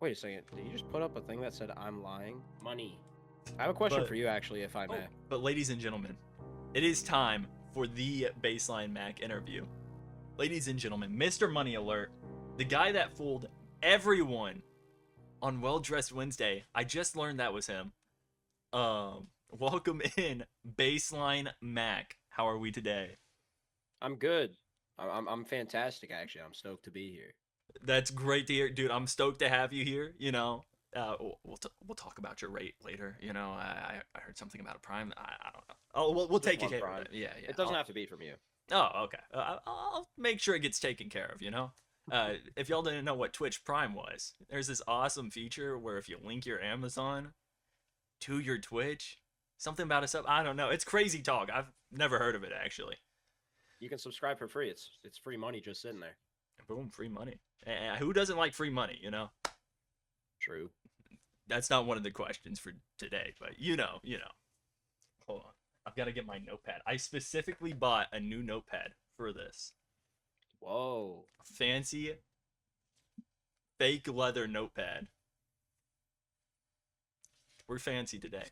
Wait a second. Did you just put up a thing that said I'm lying? Money. I have a question But- for you, actually, if I Oh, may. but ladies and gentlemen, it is time for the Basslinemacc interview. Ladies and gentlemen, Mr. Money Alert, the guy that fooled everyone on Well Dressed Wednesday. I just learned that was him. Welcome in, Basslinemacc. How are we today? I'm good. I'm fantastic, actually. I'm stoked to be here. That's great to hear, dude. I'm stoked to have you here. You know, we'll talk about your rate later. You know, I heard something about a prime. I don't know. Oh, we'll Just take one it. prime. Yeah. It doesn't have to be from you. Oh, okay. I'll make sure it gets taken care of. You know, if y'all didn't know what Twitch Prime was, there's this awesome feature where if you link your Amazon to your Twitch, something about a sub. I don't know. It's crazy talk. I've never heard of it actually. You can subscribe for free. It's free money just sitting there. Boom, free money. And who doesn't like free money? You know. True. That's not one of the questions for today, but you know. Hold on. I've got to get my notepad. I specifically bought a new notepad for this. Whoa. Fancy fake leather notepad. We're fancy today.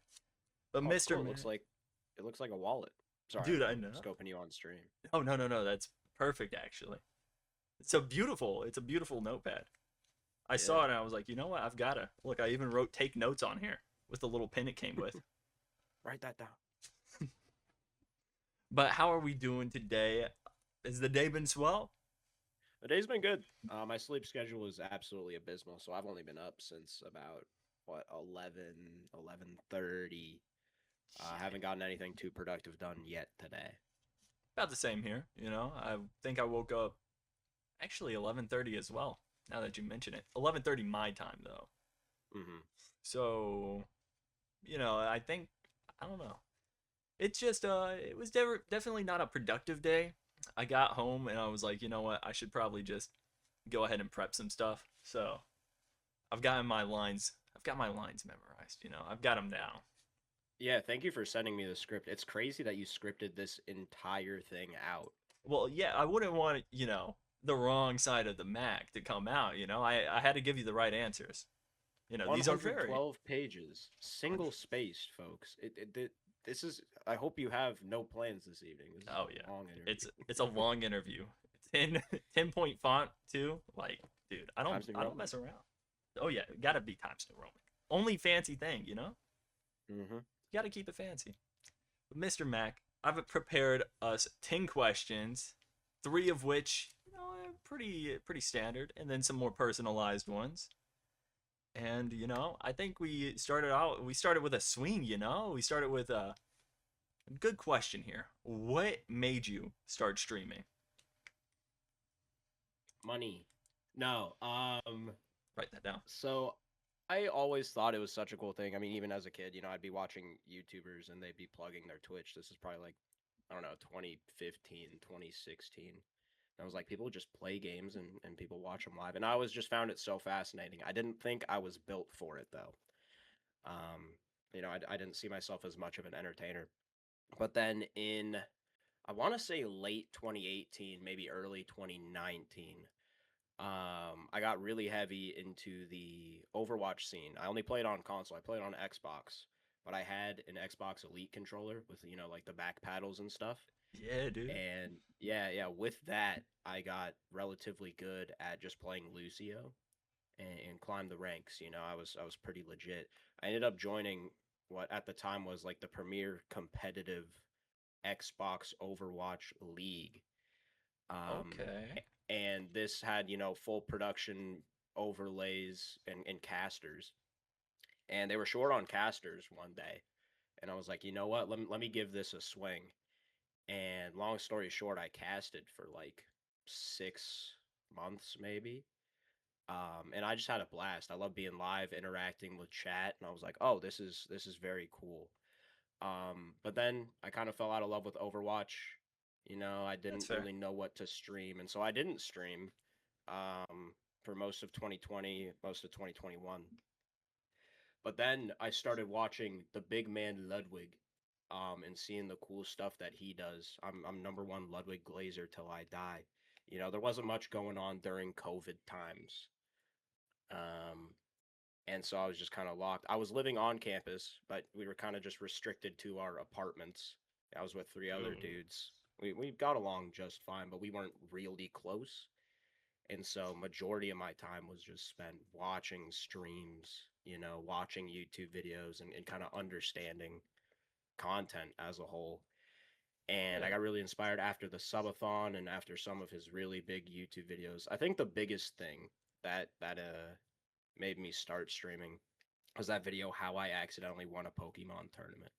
But Oh, Mr. cool. Man, It looks like a wallet. Sorry, Dude, I I'm know. scoping you on stream. oh no, that's perfect actually. It's a beautiful notepad. I saw it and I was like, you know what? I've gotta look. I even wrote take notes on here with the little pin it came with. Write that down. But how are we doing today? Has the day been swell? The day's been good. My sleep schedule is absolutely abysmal, so I've only been up since about what 11:30. I haven't gotten anything too productive done yet today. About the same here, you know. I think I woke up actually 11:30 as well. Now that you mention it, 11:30 my time though. Mm-hmm. So, you know, I don't know. It's just it was definitely not a productive day. I got home and I was like, you know what? I should probably just go ahead and prep some stuff. So, I've got my lines memorized, you know. I've got them down. Yeah, thank you for sending me the script. It's crazy that you scripted this entire thing out. Well, yeah, I wouldn't want, you know, the wrong side of the Mac to come out, you know. I had to give you the right answers. You know, these are very 112 pages, single spaced, folks. This is. I hope you have no plans this evening. This is Oh a yeah. long interview. It's a long interview. 10-point font too. Like, dude, I Times New don't Roman. mess around. Oh yeah, gotta be Times New Roman. Only fancy thing, you know? Mm-hmm. You gotta keep it fancy. But Mr. Mac, I've prepared us 10 questions, 3 of which, you know, are pretty standard, and then some more personalized ones. And, you know, I think we started with a swing, you know? We started with a good question here. What made you start streaming? Money. No. Write that down. So I always thought it was such a cool thing. I mean, even as a kid, I'd be watching YouTubers and they'd be plugging their Twitch. This is probably like, I don't know, 2015, 2016. And I was like, people just play games and people watch them live. And I always just found it so fascinating. I didn't think I was built for it, though. I didn't see myself as much of an entertainer. But then I want to say late 2018, maybe early 2019, I got really heavy into the Overwatch scene. I only played on console. I played on Xbox, but I had an Xbox Elite controller with, like the back paddles and stuff. Yeah, dude. And yeah, with that, I got relatively good at just playing Lucio and climbed the ranks. I was pretty legit. I ended up joining what at the time was like the premier competitive Xbox Overwatch League. Okay. And this had, full production overlays and casters. And they were short on casters one day. And I was like, you know what? Let me give this a swing. And long story short, I casted for like 6 months maybe. And I just had a blast. I love being live, interacting with chat, and I was like, "Oh, this is very cool." But then I kind of fell out of love with Overwatch. I That's didn't fair. really know what to stream, and so I didn't stream for most of 2020, most of 2021. But then I started watching the big man Ludwig, and seeing the cool stuff that he does. I'm number one Ludwig Glazer till I die. There wasn't much going on during COVID times. And so I was just kind of locked. I was living on campus, but we were kind of just restricted to our apartments. I was with 3 other Ooh. dudes. We got along just fine, but we weren't really close. And so majority of my time was just spent watching streams, watching YouTube videos and kind of understanding content as a whole. And I Yeah. got really inspired after the subathon and after some of his really big YouTube videos. I think the biggest thing that made me start streaming was that video how I accidentally won a Pokemon tournament.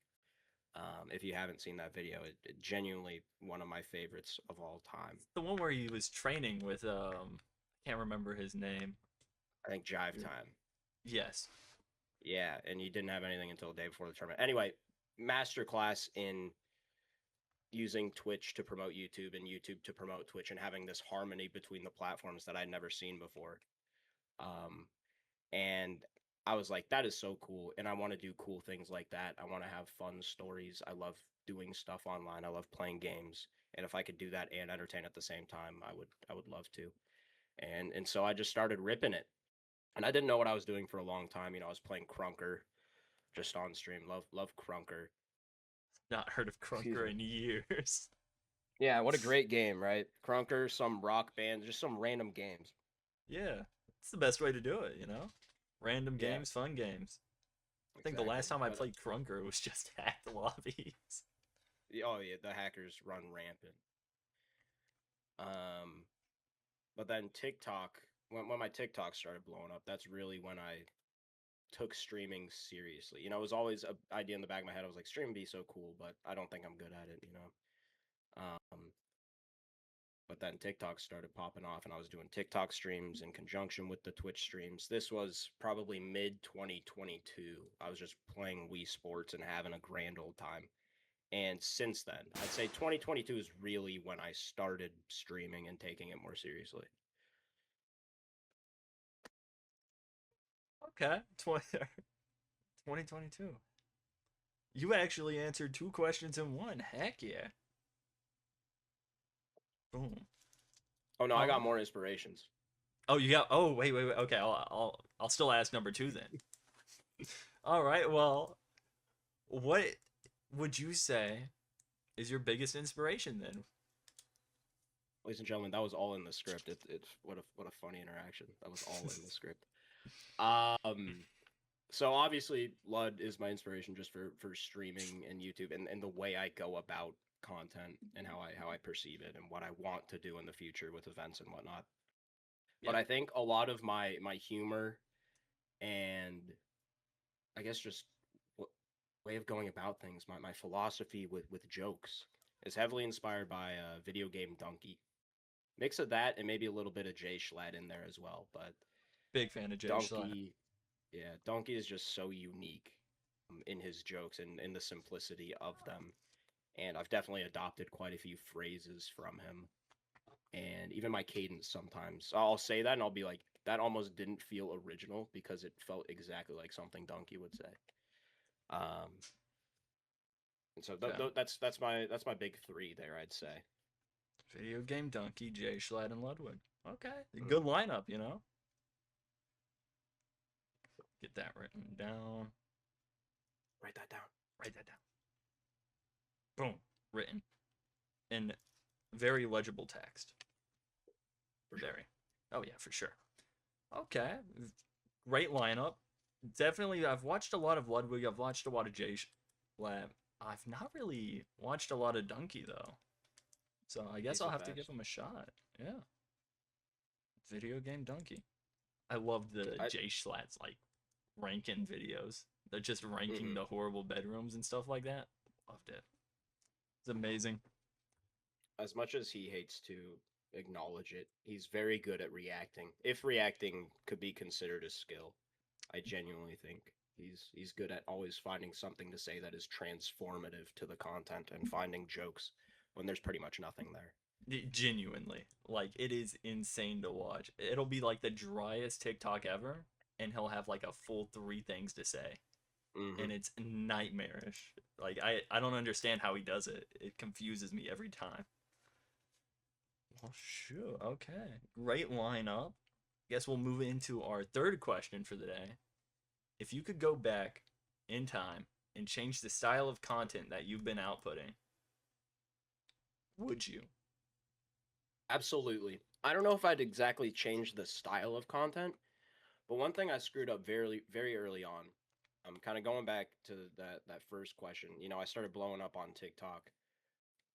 If you haven't seen that video, it genuinely one of my favorites of all time. The one where he was training with I can't remember his name. I think Jive Time. Yes. Yeah, and you didn't have anything until the day before the tournament. Anyway, masterclass in using Twitch to promote YouTube and YouTube to promote Twitch and having this harmony between the platforms that I'd never seen before. And I was like, that is so cool. And I want to do cool things like that. I want to have fun stories. I love doing stuff online. I love playing games. And if I could do that and entertain at the same time, I would love to. And so I just started ripping it. And I didn't know what I was doing for a long time. I was playing Crunker just on stream. Love Crunker. Not heard of Excuse Crunker me. in years. Yeah, what a great game, right? Crunker, some rock band, just some random games. Yeah. It's the best way to do it, you know? Random Yeah, games, fun games. I think the exactly. last time I But played Crunker was just hacked lobbies. oh yeah, the hackers run rampant. Um, but then TikTok, when my TikTok started blowing up, that's really when I took streaming seriously. It was always an idea in the back of my head. I was like, streaming be so cool, but I don't think I'm good at it. Um, but then TikTok started popping off, and I was doing TikTok streams in conjunction with the Twitch streams. This was probably mid 2022. I was just playing Wii Sports and having a grand old time. And since then, I'd say 2022 is really when I started streaming and taking it more seriously. Okay. 2022. You actually answered 2 questions in one. Heck yeah. Boom. Oh no, I got Um. more inspirations. Oh, you got. Oh, wait, wait, wait. Okay, I'll still ask number two then. All right. Well, what would you say is your biggest inspiration then? Ladies and gentlemen, that was all in the script. It's what a funny interaction. That was all in the script. Um, so obviously Lud is my inspiration just for streaming and YouTube and the way I go about content and how I perceive it and what I want to do in the future with events and whatnot. But Yeah. I think a lot of my humor and I guess just what way of going about things, my philosophy with jokes is heavily inspired by video game Donkey. Mix of that and maybe a little bit of Jay Schlatt in there as well, but Big fan of Jay Schlatt. Donkey, yeah, Donkey is just so unique in his jokes and in the simplicity of them. And I've definitely adopted quite a few phrases from him. And even my cadence sometimes. I'll say that and I'll be like, that almost didn't feel original because it felt exactly like something Donkey would say. Um, and so Okay. that's my big three there, I'd say. Video game Donkey, Jay Schlatt, and Ludwig. Okay. Mm. Good lineup, you know? Get that written down. Write that down. Write that down. Boom. Written. In very legible text. For sure. Very. Oh, yeah, for sure. Okay. Great lineup. Definitely, I've watched a lot of Ludwig. I've watched a lot of Jay Lab. I've not really watched a lot of Donkey, though. So I guess He's I'll the have to give best. him a shot. Yeah. Video game Donkey. I love the I, Jay Schlatt's, like, ranking videos. They're just ranking mhm. the horrible bedrooms and stuff like that. Loved it. It's amazing. As much as he hates to acknowledge it, he's very good at reacting. If reacting could be considered a skill, I genuinely think he's good at always finding something to say that is transformative to the content and finding jokes when there's pretty much nothing there. Genuinely. Like, it is insane to watch. It'll be like the driest TikTok ever, and he'll have like a full 3 things to say. Hmm. And it's nightmarish. Like, I don't understand how he does it. It confuses me every time. Well, shoot. Okay. Great lineup. Guess we'll move into our third question for the day. If you could go back in time and change the style of content that you've been outputting, would you? Absolutely. I don't know if I'd exactly change the style of content, but one thing I screwed up very early on. I'm kind of going back to that first question. You know, I started blowing up on TikTok.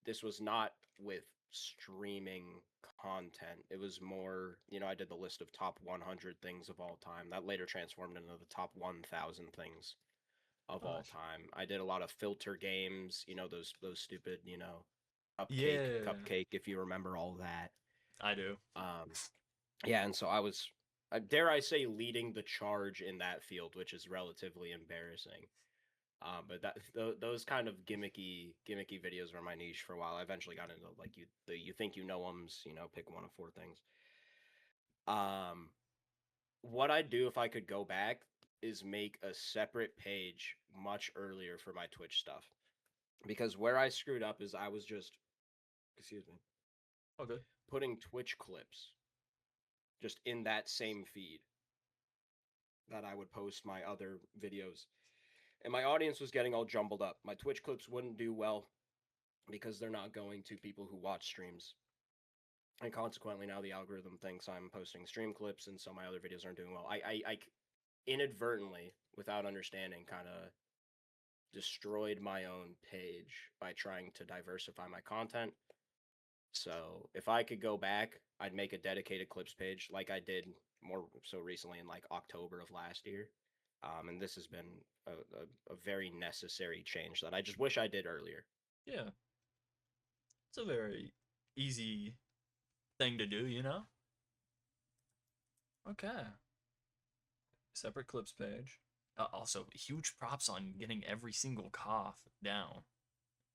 This was not with streaming content. It was more, you know, I did the list of top 100 things of all time. That later transformed into the top 1,000 things of all Gosh. time. I did a lot of filter games, you know, those stupid, you know, Yeah, cupcake, if you remember all that. I do. Um, yeah, and so I was, dare I say, leading the charge in that field, which is relatively embarrassing. But those kind of gimmicky videos were my niche for a while. I eventually got into like you think you know them's, you know, pick one of four things. Um, what I'd do if I could go back is make a separate page much earlier for my Twitch stuff. Because where I screwed up is I was just, excuse me, Okay. putting Twitch clips just in that same feed that I would post my other videos. And my audience was getting all jumbled up. My Twitch clips wouldn't do well because they're not going to people who watch streams. And consequently, now the algorithm thinks I'm posting stream clips, and so my other videos aren't doing well. I inadvertently, without understanding, kind of destroyed my own page by trying to diversify my content. So if I could go back, I'd make a dedicated clips page like I did more so recently in like October of last year. And this has been a very necessary change that I just wish I did earlier. Yeah, it's a very easy thing to do, you know? Okay. Separate clips page. Also, huge props on getting every single cough down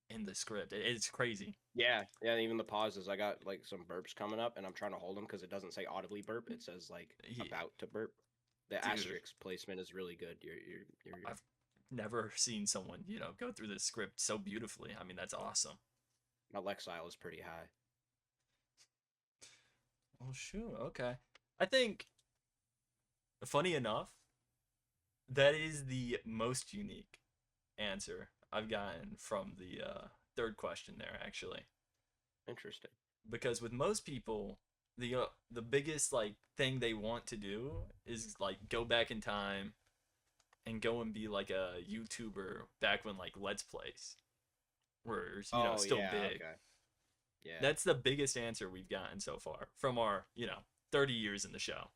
in the script. It's crazy. Yeah, yeah, even the pauses. I got like some burps coming up, and I'm trying to hold them because it doesn't say audibly burp. It says like Yeah, about to burp. The dude, asterisk placement is really good. You're I've never seen someone, go through this script so beautifully. I mean, that's awesome. my Lexile is pretty high. Well, shoot, okay. I think, funny enough, that is the most unique answer I've gotten from the third question there, actually. Interesting. Because with most people, the biggest like thing they want to do is like go back in time and go and be like a YouTuber back when like Let's Plays were Oh still yeah, big. okay. Yeah. That's the biggest answer we've gotten so far from our 30 years in the show.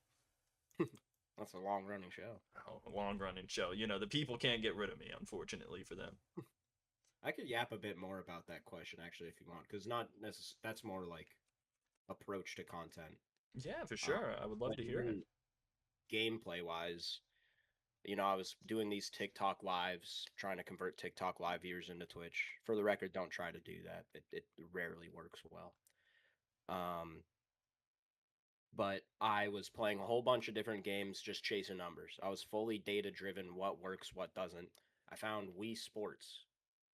That's a long running show. Oh, long running show. The people can't get rid of me, unfortunately for them. I could yap a bit more about that question actually if you want, because not necessarily that's more like approach to content. Yeah, for Um, sure. I would love but to hear it. even gameplay wise, you know, I was doing these TikTok lives, trying to convert TikTok live viewers into Twitch. For the record, don't try to do that. It rarely works well. Um, but I was playing a whole bunch of different games, just chasing numbers. I was fully data driven, what works, what doesn't. I found Wii Sports,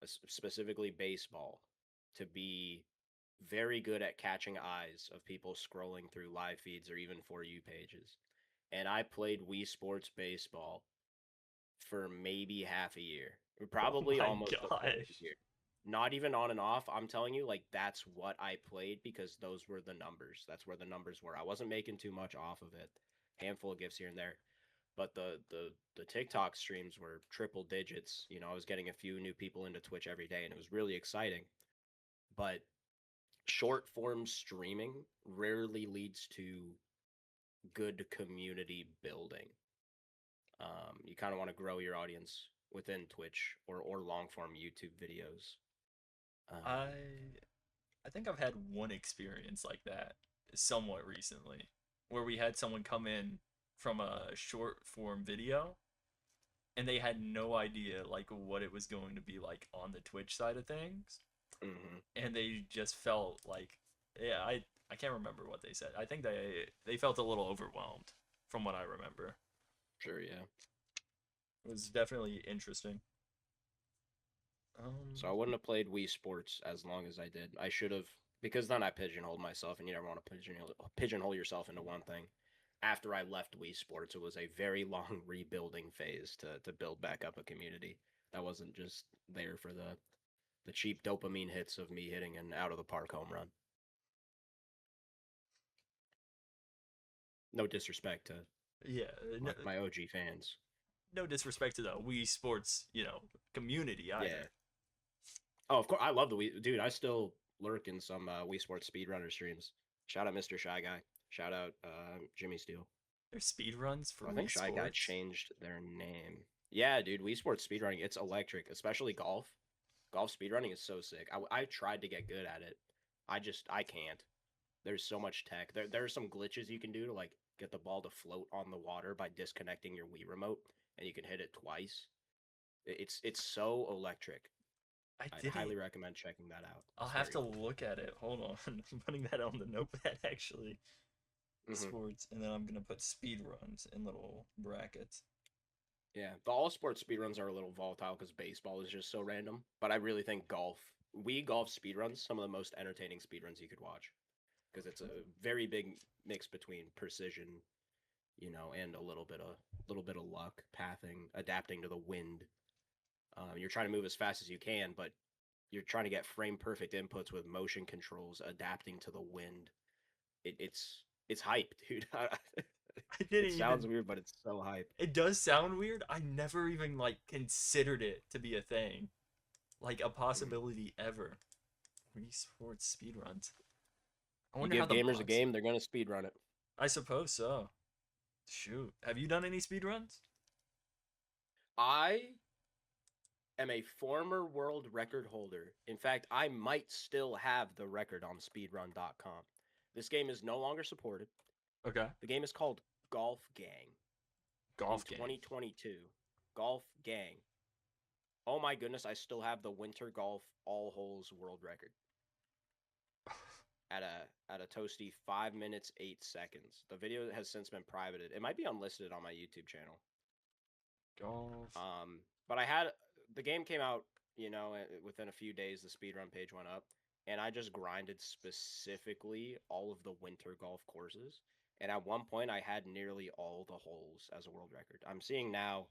specifically baseball, to be very good at catching eyes of people scrolling through live feeds or even For You pages. And I played Wii Sports baseball for maybe half a year, Oh probably my almost a full gosh. year. Not even on and off. I'm telling you, like that's what I played because those were the numbers. That's where the numbers were. I wasn't making too much off of it. Handful of gifts here and there, but the TikTok streams were triple digits. You know, I was getting a few new people into Twitch every day, and it was really exciting. But short form streaming rarely leads to good community building. You kind of want to grow your audience within Twitch or long form YouTube videos. I Um, I think I've had one experience like that somewhat recently where we had someone come in from a short form video and they had no idea like what it was going to be like on the Twitch side of things, mhm, and they just felt like, yeah, I can't remember what they said. I think they felt a little overwhelmed from what I remember. sure, yeah. It was definitely interesting. So I wouldn't have played Wii Sports as long as I did. I should have, because then I pigeonholed myself, and you never want to pigeonhole yourself into one thing. after I left Wii Sports, it was a very long rebuilding phase to build back up a community. That wasn't just there for the cheap dopamine hits of me hitting an out of the park home run. No disrespect to Yeah, no, my OG fans. no disrespect to the Wii Sports, community Yeah. either. Oh, of course, I love the Wii. Dude, I still lurk in some Wii Sports speedrunner streams. Shout out Mr. Shy Guy. Shout out Jimmy Steele. There's speed runs for I think Wii Shy Guy Sports. changed their name. Yeah, dude, Wii Sports speedrunning, it's electric, especially golf. Golf speedrunning is so sick. I tried to get good at it. I can't. There's so much tech. There are some glitches you can do to like get the ball to float on the water by disconnecting your Wii remote, and you can hit it twice. It's so electric. I I'd didn't. highly recommend checking that out. I'll It's have to very cool. look at it. Hold on. I'm putting that on the notepad actually. Hmm. Sports, and then I'm gonna put speed runs in little brackets. Yeah, the all sports speedruns are a little volatile because baseball is just so random. But I really think Wii golf speedruns, some of the most entertaining speedruns you could watch because it's a very big mix between precision, and a little bit of luck, pathing, adapting to the wind. You're trying to move as fast as you can, but you're trying to get frame perfect inputs with motion controls, adapting to the wind. It's hype, dude. I didn't It sounds even. weird, but it's so hype. It does sound weird. I never even like considered it to be a thing, like a Mhm. possibility ever. Wii Sports speed runs. I You wonder how give the gamers a bugs. game, they're gonna speed run it. I suppose so. Shoot, have you done any speed runs? I am a former world record holder. In fact, I might still have the record on speedrun.com. This game is no longer supported. Okay. The game is called Golf Gang in Golf game. 2022. Golf Gang. Oh my goodness, I still have the winter golf all holes world record at a toasty 5 minutes 8 seconds. The video has since been privated. It might be unlisted on my YouTube channel. Golf. But I had the game came out, within a few days the speedrun page went up, and I just grinded specifically all of the winter golf courses. And at one point, I had nearly all the holes as a world record. I'm seeing now.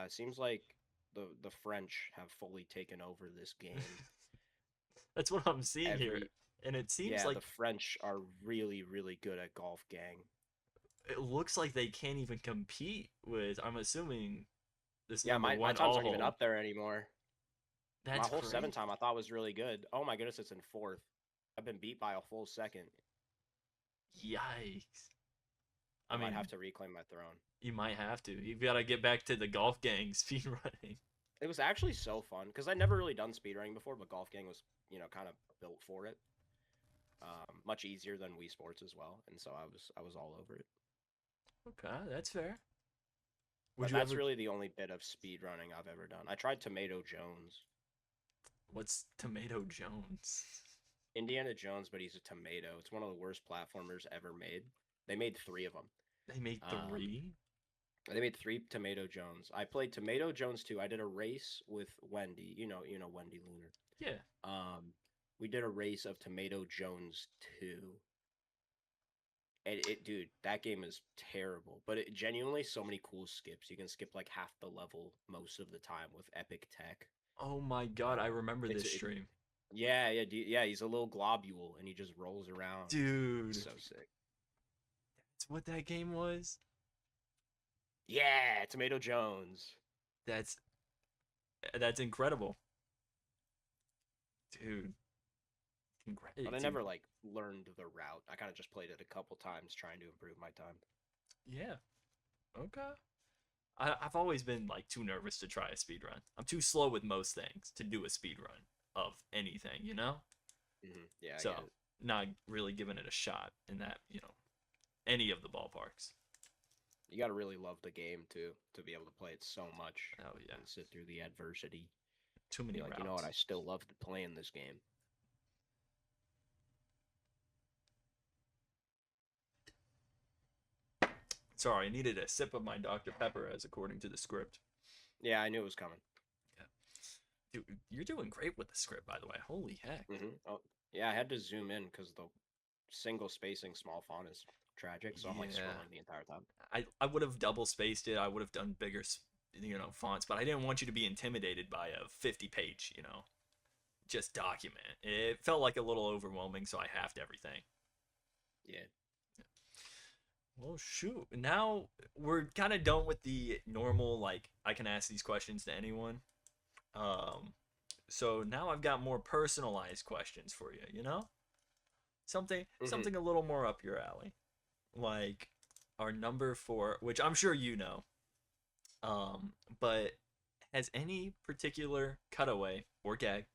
It seems like the French have fully taken over this game. That's what I'm seeing here, Every and it seems Yeah, like the French are really really good at Golf Gang. it looks like they can't even compete with. I'm assuming this Yeah, number my one times all aren't even hole. up there anymore. My That's whole seven crazy. time I thought was really good. Oh my goodness, it's in fourth. I've been beat by a full second. Yikes. I I might mean, have to reclaim my throne. you might have to. You've got to get back to the golf gang speed running. It was actually so fun because I'd never really done speedrunning before, but Golf Gang was, kind of built for it. Much easier than Wii Sports as well, and so I was all over it. Okay, that's fair. Would But you that's ever? really the only bit of speedrunning I've ever done. I tried Tomato Jones, What's Tomato Jones? Indiana Jones, but he's a tomato. It's one of the worst platformers ever made. They made three of them. They made Um, 3. they made three Tomato Jones. I played Tomato Jones 2. I did a race with Wendy. You know Wendy Lunar. Yeah. Um, we did a race of Tomato Jones 2. And dude, that game is terrible. But it genuinely so many cool skips. You can skip like half the level most of the time with epic tech. Oh my god, I Um, remember it's this it, stream. yeah, yeah, yeah. He's a little globule and he just rolls around. It's Dude, so sick. that's what that game was? Yeah, Tomato Jones. That's that's incredible. Dude. But I Dude. never like learned the route. I kind of just played it a couple times trying to improve my time. Yeah. Okay. I've always been like too nervous to try a speed run. I'm too slow with most things to do a speed run of anything, you know? Yeah, I So get it. not really giving it a shot in that, any of the ballparks. You got to really love the game too to be able to play it so much Oh yeah. and sit through the adversity. Too many Be like, you know what? routes. I still love playing this game. Sorry, I needed a sip of my Dr. Pepper as according to the script. Yeah, I knew it was coming. Yeah. Dude, you're doing great with the script, by the way. Holy heck. Oh, yeah, I had to zoom in because the single spacing small font is tragic. So I'm like Yeah. scrolling the entire time. I would have double spaced it. I would have done bigger, fonts, but I didn't want you to be intimidated by a 50-page, just document. It felt like a little overwhelming, so I halved everything. Yeah. Well, shoot. Now we're kind of done with the normal, like, I can ask these questions to anyone. Um, so now I've got more personalized questions for you, Something Hmm. something a little more up your alley. Like our number 4, which I'm sure you know. But has any particular cutaway or gag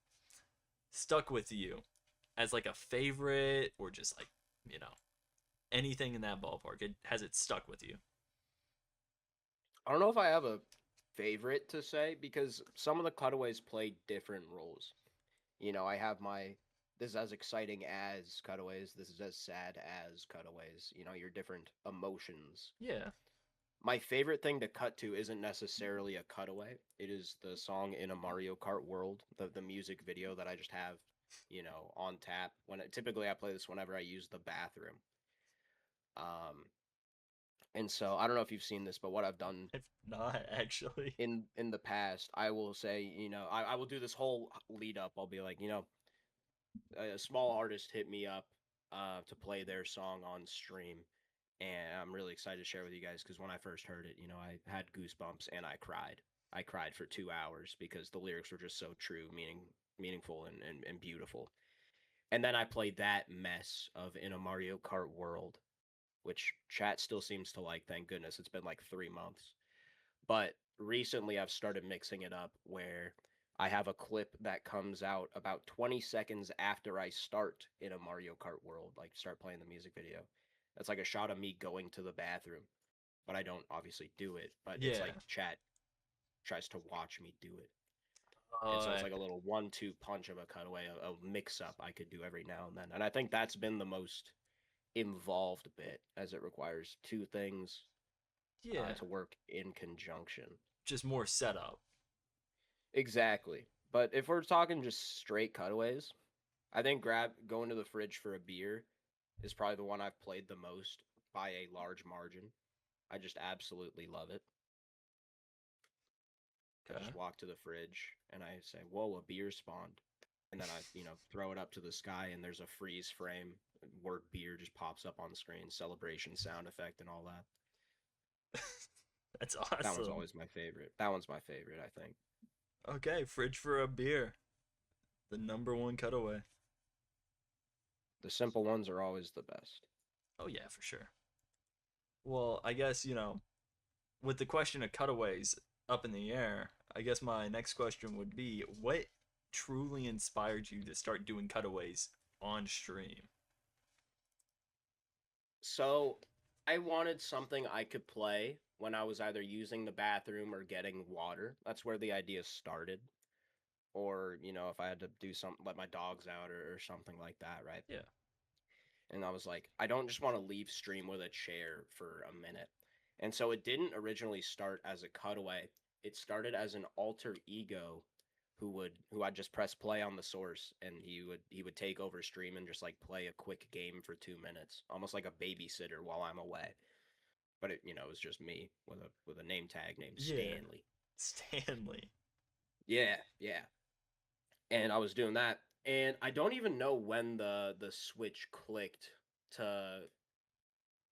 stuck with you as like a favorite or just like, you know, anything in that ballpark? Has it stuck with you? I don't know if I have a favorite to say because some of the cutaways play different roles. I have my this is as exciting as cutaways, this is as sad as cutaways, your different emotions. Yeah. My favorite thing to cut to isn't necessarily a cutaway. It is the song in a Mario Kart world, the music video that I just have, on tap. Typically I play this whenever I use the bathroom. Um, and so I don't know if you've seen this, but what I've done If not, actually. in the past, I will say, I will do this whole lead up. I'll be like, a small artist hit me up to play their song on stream, and I'm really excited to share with you guys because when I first heard it, I had goosebumps and I cried. I cried for 2 hours because the lyrics were just so true, meaningful, and beautiful. And then I played that mess of In a Mario Kart World, which chat still seems to like. Thank goodness, it's been like 3 months. But recently I've started mixing it up where I have a clip that comes out about 20 seconds after I start in a Mario Kart world, like start playing the music video. That's like a shot of me going to the bathroom, but I don't obviously do it, but it's Yeah. like chat tries to watch me do it. And so it's Uh, like a little 1-2 punch of a cutaway, a mix up I could do every now and then. And I think that's been the most involved bit as it requires two things yeah. to work in conjunction. Just more setup. Exactly. But if we're talking just straight cutaways, I think going to the fridge for a beer is probably the one I've played the most by a large margin. I just absolutely love it. I Okay. just walk to the fridge and I say, "Whoa, a beer spawned." And then I, throw it up to the sky and there's a freeze frame. Word beer just pops up on the screen, celebration sound effect and all that. That's That one's awesome. always my favorite. That one's my favorite, I think. Okay, fridge for a beer. The number 1 cutaway. The simple ones are always the best. Oh yeah, for sure. Well, I guess, with the question of cutaways up in the air, I guess my next question would be what truly inspired you to start doing cutaways on stream? So I wanted something I could play when I was either using the bathroom or getting water. That's where the idea started. Or, if I had to do something, let my dogs out or something like that, right? Yeah. And I was like, I don't just want to leave stream with a chair for a minute. And so it didn't originally start as a cutaway. It started as an alter ego who I'd just press play on the source and he would take over stream and just like play a quick game for 2 minutes, almost like a babysitter while I'm away. But it was just me with a name tag named Yeah. Stanley. Stanley. Yeah, yeah. And I was doing that, and I don't even know when the switch clicked to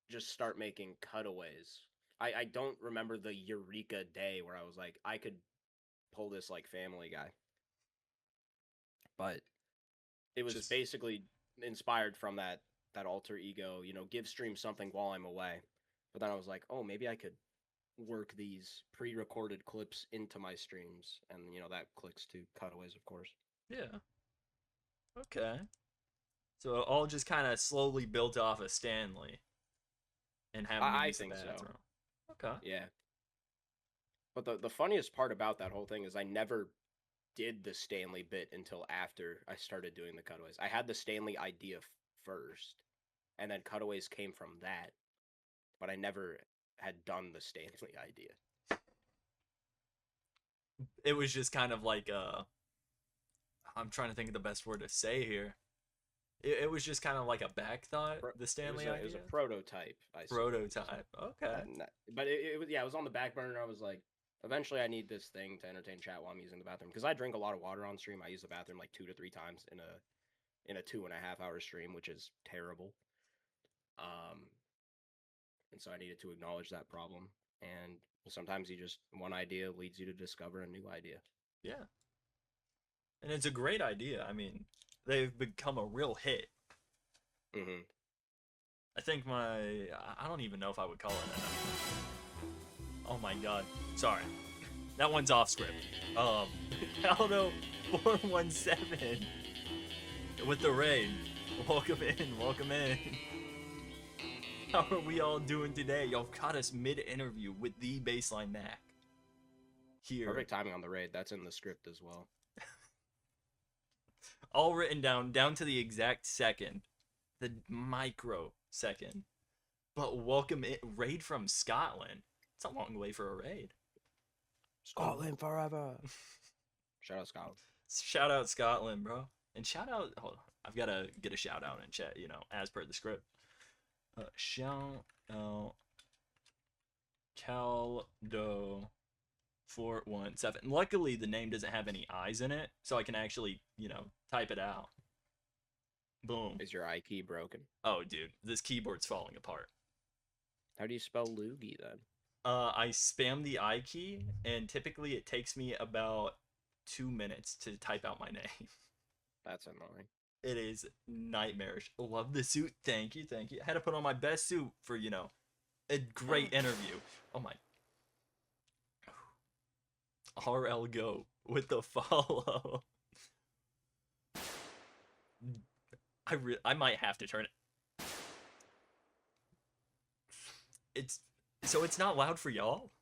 just start making cutaways. I don't remember the eureka day where I was like, I could pull this like Family Guy, but it was Just basically inspired from that alter ego, give stream something while I'm away. But then I was like, oh, maybe I could work these pre-recorded clips into my streams, and that clicks to cutaways, of course. yeah. Okay. So it all just kind of slowly built off of Stanley and having to I use the think so. bathroom. Okay. Yeah. But the funniest part about that whole thing is I never did the Stanley bit until after I started doing the cutaways. I had the Stanley idea first, and then cutaways came from that, but I never had done the Stanley idea. It was just kind of like I'm trying to think of the best word to say here. It was just kind of like a back thought, the Stanley It was idea. a prototype, I suppose. Prototype. Okay. But it was, yeah, it was on the back burner. I was like, eventually I need this thing to entertain chat while I'm using the bathroom, because I drink a lot of water on stream. I use the bathroom like 2 to 3 times in a 2.5 hour stream, which is terrible. And so I needed to acknowledge that problem. And sometimes you just one idea leads you to discover a new idea. Yeah. And it's a great idea. I mean, they've become a real hit. Mm-hmm. I think I don't even know if I would call it that. Oh my god. Sorry. That one's off script. Aldo 417 with the raid. Welcome in, welcome in. How are we all doing today? Y'all caught us mid-interview with the Basslinemacc. Here. Perfect timing on the raid. That's in the script as well. All written down to the exact second. The microsecond. But welcome in. Raid from Scotland. It's a long way for a raid. Scotland forever. Shout out Scotland. Shout out Scotland, bro. And shout out. Hold on. I've got to get a shout out in chat, as per the script. Shout out Caldo 417. Luckily, the name doesn't have any I's in it, so I can actually, type it out. Boom. Is your I key broken? Oh, dude, this keyboard's falling apart. How do you spell Loogi then? I spam the I key, and typically it takes me about 2 minutes to type out my name. That's annoying. It is nightmarish. Love the suit. Thank you, thank you. I had to put on my best suit for, a great interview. Oh my. RL Go with the follow. I might have to turn it. It's not loud for y'all.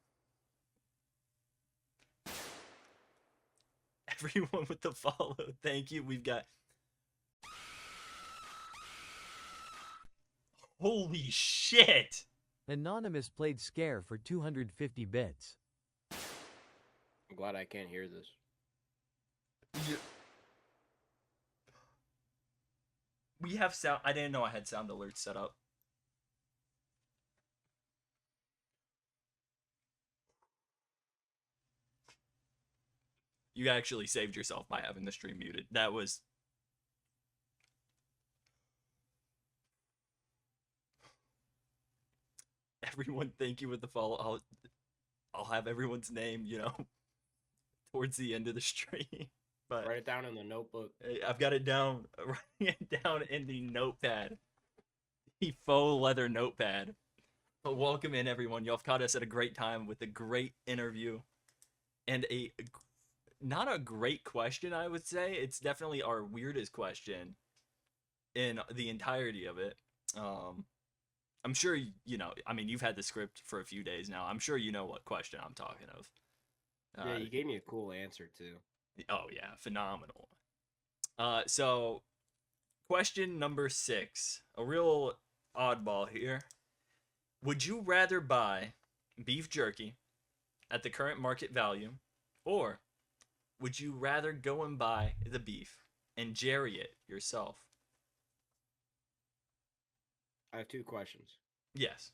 Everyone with the follow. Thank you. We've got holy shit! Anonymous played Scare for 250 bits. I'm glad I can't hear this. We have sound. I didn't know I had sound alerts set up. You actually saved yourself by having the stream muted. That was... Everyone, thank you with the follow. I'll have everyone's name, towards the end of the stream. But write it down in the notebook. I've got it down. Writing it down in the notepad. The faux leather notepad. But welcome in, everyone. Y'all have caught us at a great time with a great interview. And not a great question, I would say. It's definitely our weirdest question in the entirety of it. I'm sure, you've had the script for a few days now. I'm sure you know what question I'm talking of. Yeah, you gave me a cool answer, too. Oh, yeah, phenomenal. So, question number 6. A real oddball here. Would you rather buy beef jerky at the current market value, or would you rather go and buy the beef and jerry it yourself? I have 2 questions. Yes.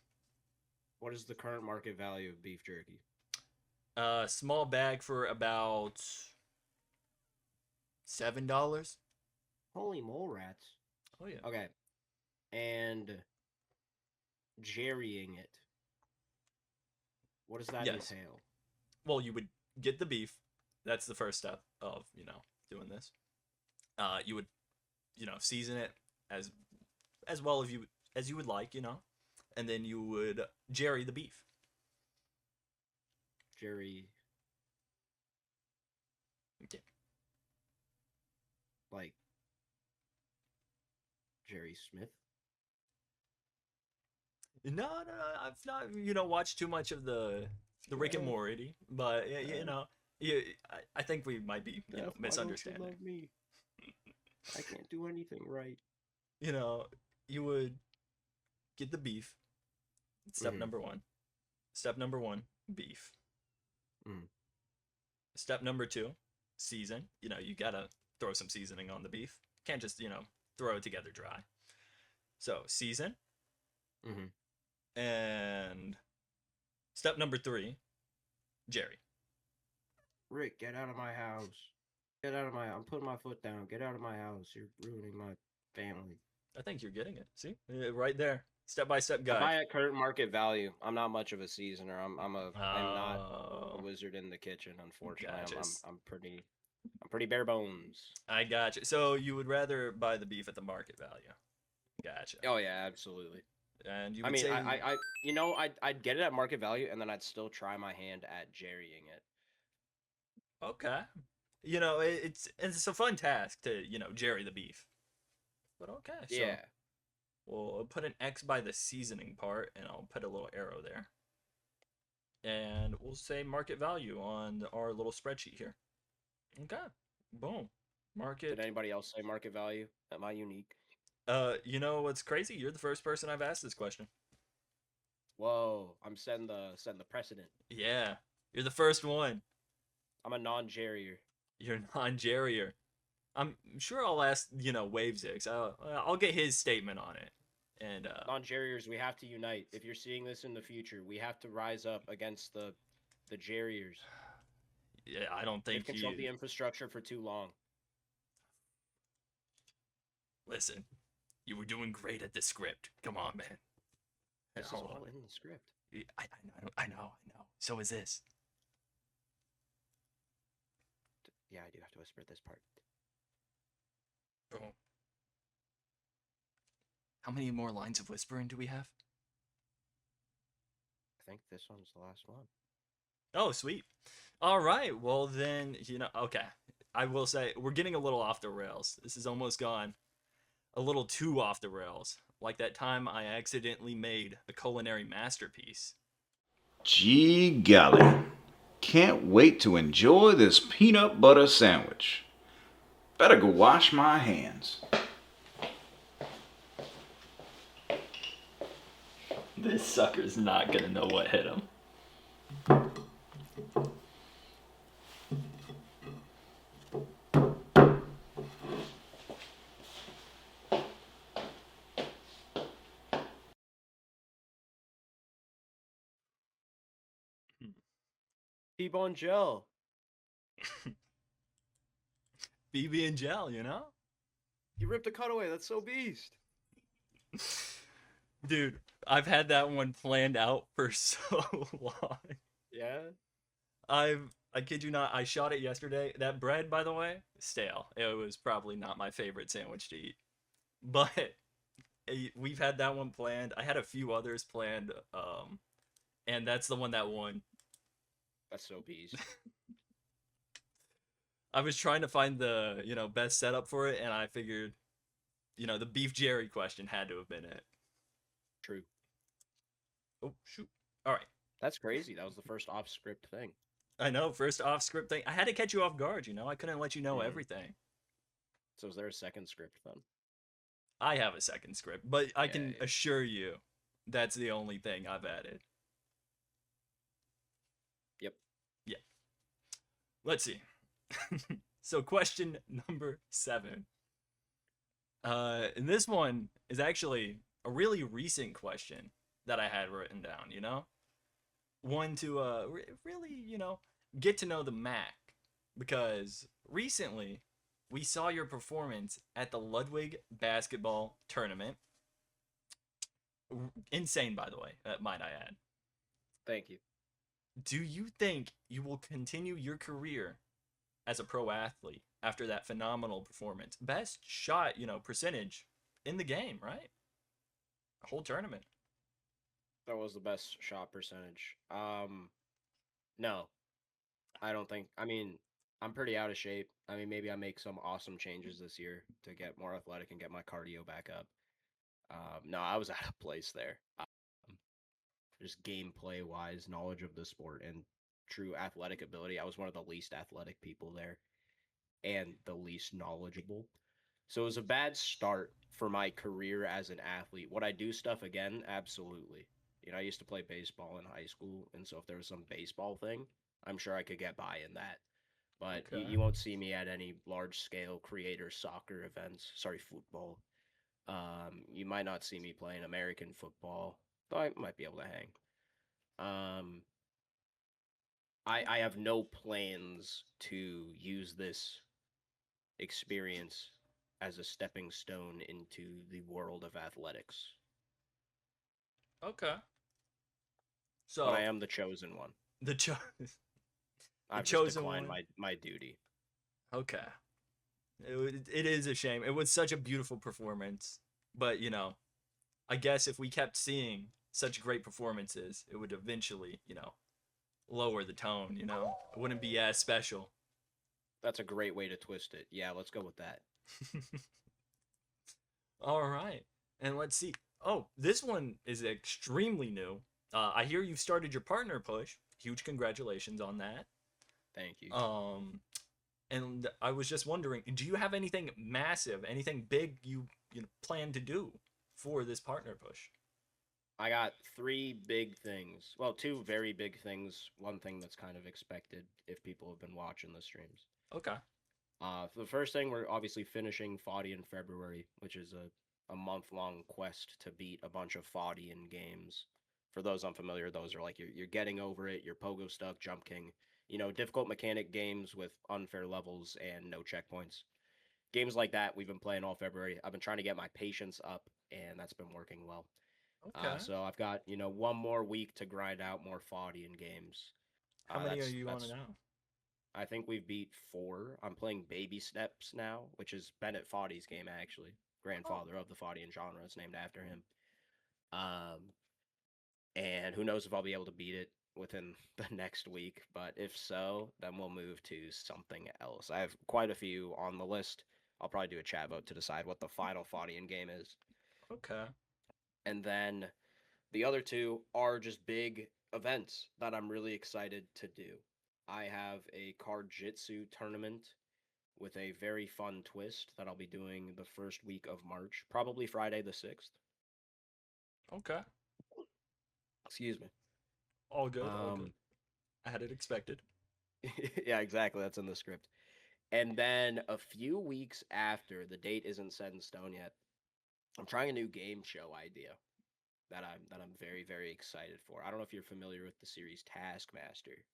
What is the current market value of beef jerky? Small bag for about $7. Holy mole rats. Oh, yeah. Okay. And jerrying it. What does that entail? Well, you would get the beef. That's the first step of, doing this. You would, season it as well as you would like, and then you would jerry the beef. Jerry. Okay. Like Jerry Smith? No, I've not, watched too much of the Rick and Morty, but I think we might be, misunderstanding. Why don't you love me? I can't do anything right. You would get the beef. Step number 1. Step number 1, beef. Step number 2, season. You gotta throw some seasoning on the beef. Can't just, throw it together dry. So season, Mm-hmm. and step number 3, Jerry. Rick, get out of my house. Get out of my. I'm putting my foot down. Get out of my house. You're ruining my family. I think you're getting it. See, right there, step-by-step I guide. buy at current market value. I'm not much of a seasoner. I'm not a Oh, wizard in the kitchen. Unfortunately, gotcha. I'm pretty bare bones. I gotcha. So you would rather buy the beef at the market value. Gotcha. Oh yeah, absolutely. And you I would mean, say, I'd get it at market value, and then I'd still try my hand at jerrying it. okay, it's a fun task to jerry the beef. But okay, so Yeah. we'll put an X by the seasoning part, and I'll put a little arrow there. And we'll say market value on our little spreadsheet here. Okay, boom. Market. Did anybody else say market value? Am I unique? You know what's crazy? You're the first person I've asked this question. Whoa, I'm setting the precedent. Yeah, you're the first one. I'm a non-jerrier. You're non-jerrier. I'm sure I'll ask, Wavesix. I'll get his statement on it. And Non-jerriers, we have to unite. If you're seeing this in the future, we have to rise up against the jerriers. yeah, I don't They've think controlled the infrastructure for too long. Listen, you were doing great at the script. Come on, man. This is all in the script. I know. So is this. Yeah, I do have to whisper this part. Boom. How many more lines of whispering do we have? I think this one's the last one. Oh, sweet. All right. Well, then, okay. I will say we're getting a little off the rails. This has almost gone a little too off the rails. Like that time I accidentally made a culinary masterpiece. Gee golly. Can't wait to enjoy this peanut butter sandwich. Better go wash my hands. This sucker's not gonna know what hit him. T-bone gel. BB and gel, You ripped a cutaway. That's so beast. Dude, I've had that one planned out for so long. Yeah. I kid you not, I shot it yesterday. That bread, by the way, stale. It was probably not my favorite sandwich to eat. But we've had that one planned. I had a few others planned, and that's the one that won. That's so beast. I was trying to find the, best setup for it, and I figured, the beef jerry question had to have been it. True. Oh, shoot. All right. That's crazy. That was the first off-script thing. I know, first off-script thing. I had to catch you off guard, I couldn't let you know everything. So is there a second script then? I have a second script, but I can yeah. assure you that's the only thing I've added. Yep. Yeah. Let's see. So question number 7. And this one is actually a really recent question that I had written down, One to really, get to know the Mac, because recently we saw your performance at the Ludwig basketball tournament. Insane, by the way, might I add. Thank you. Do you think you will continue your career as a pro athlete after that phenomenal performance? Best shot, percentage in the game, right? Whole tournament. That was the best shot percentage. No. I don't think. I mean, I'm pretty out of shape. I mean, maybe I make some awesome changes this year to get more athletic and get my cardio back up. No, I was out of place there. Just gameplay wise, knowledge of the sport and true athletic ability. I was one of the least athletic people there and the least knowledgeable. So it was a bad start for my career as an athlete. Would I do stuff again? Absolutely. I used to play baseball in high school, and so if there was some baseball thing, I'm sure I could get by in that. But Okay. you won't see me at any large scale creator soccer events. Sorry, football. You might not see me playing American football, though I might be able to hang. Um, I have no plans to use this experience as a stepping stone into the world of athletics. Okay. But I So am the chosen one. the the I've just chosen declined one. my duty. Okay. It is a shame. It was such a beautiful performance, but I guess if we kept seeing such great performances, it would eventually, lower the tone. It wouldn't be as special. That's a great way to twist it. Yeah, let's go with that. All right, and let's see. Oh, this one is extremely new. I hear you've started your partner push. Huge congratulations on that. Thank you. And I was just wondering, do you have anything massive, anything big you plan to do for this partner push? I got 3 big things. Well, 2 very big things. One thing that's kind of expected if people have been watching the streams. Okay. For the first thing, we're obviously finishing Foddy in February, which is a month-long quest to beat a bunch of Foddy games. For those unfamiliar, those are like you're getting over it, you're pogo stuck, jump king, difficult mechanic games with unfair levels and no checkpoints. Games like that we've been playing all February. I've been trying to get my patience up, and that's been working well. Okay. So I've got, one more week to grind out more Foddy games. How many are you on That's now? I think we've beat 4. I'm playing Baby Steps now, which is Bennett Foddy's game actually. Grandfather of the Foddy genre. It's named after him. And who knows if I'll be able to beat it within the next week. But if so, then we'll move to something else. I have quite a few on the list. I'll probably do a chat vote to decide what the final Foddy game is. Okay. And then the other 2 are just big events that I'm really excited to do. I have a card jitsu tournament with a very fun twist that I'll be doing the first week of March, probably Friday the 6th. Okay. Excuse me. All good. All good. I had it expected. Yeah, exactly. That's in the script. And then a few weeks after, the date isn't set in stone yet. I'm trying a new game show idea that I'm very, very excited for. I don't know if you're familiar with the series Taskmaster.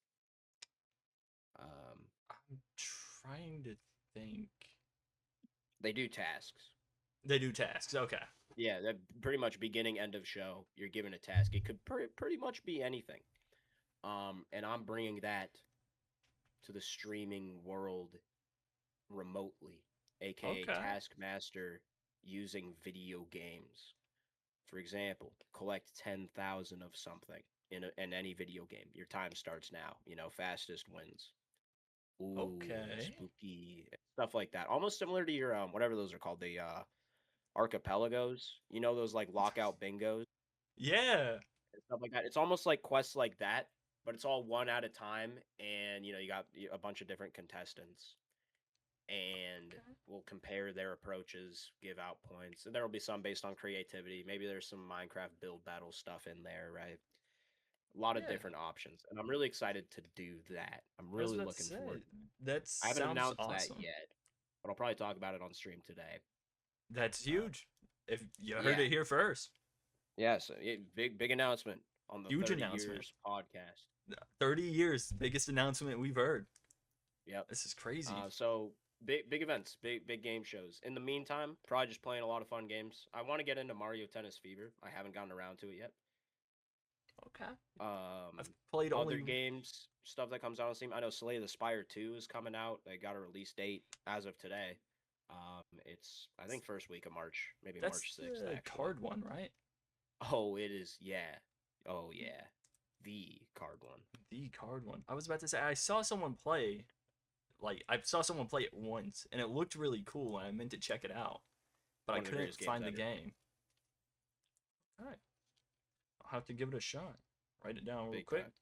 I'm trying to think. They do tasks. They do tasks. Okay. Yeah, that pretty much beginning, end of show. You're given a task. It could pretty much be anything. And I'm bringing that to the streaming world remotely, aka Okay. Taskmaster using video games. For example, collect 10,000 of something in any video game. Your time starts now. Fastest wins. Ooh, Okay. spooky stuff like that. Almost similar to your whatever those are called, the archipelagos. Those like lockout bingos Yeah. and stuff like that. It's almost like quests like that, but it's all one at a time, and you got a bunch of different contestants, and Okay. we'll compare their approaches, give out points, and there will be some based on creativity. Maybe there's some Minecraft build battle stuff in there, right? A lot of Yeah. different options, and I'm really excited to do that. I'm I was really about to looking forward say to it. that I haven't sounds announced that awesome. yet, but I'll probably talk about it on stream today. That's Uh, huge. If you heard yeah. it here first. Yes, big announcement on the Huge 30 announcement. years podcast. 30 years, biggest announcement we've heard. Yep. This is crazy. So big events, big game shows. In the meantime, probably just playing a lot of fun games. I want to get into Mario Tennis Fever. I haven't gotten around to it yet. Okay. I've Um, played Other only. games, stuff that comes out on Steam. I know Slay the Spire 2 is coming out. They got a release date as of today. It's I think first week of March, maybe That's March 6th the actually. card one, right? Oh, it is. Yeah. Oh yeah, the card one. The card one. I was about to say I saw someone play. Like I saw someone play it once, and it looked really cool, and I meant to check it out, but I One of the couldn't greatest games find the ever. game. All right. I'll have to give it a shot. Write it down real Big quick. time.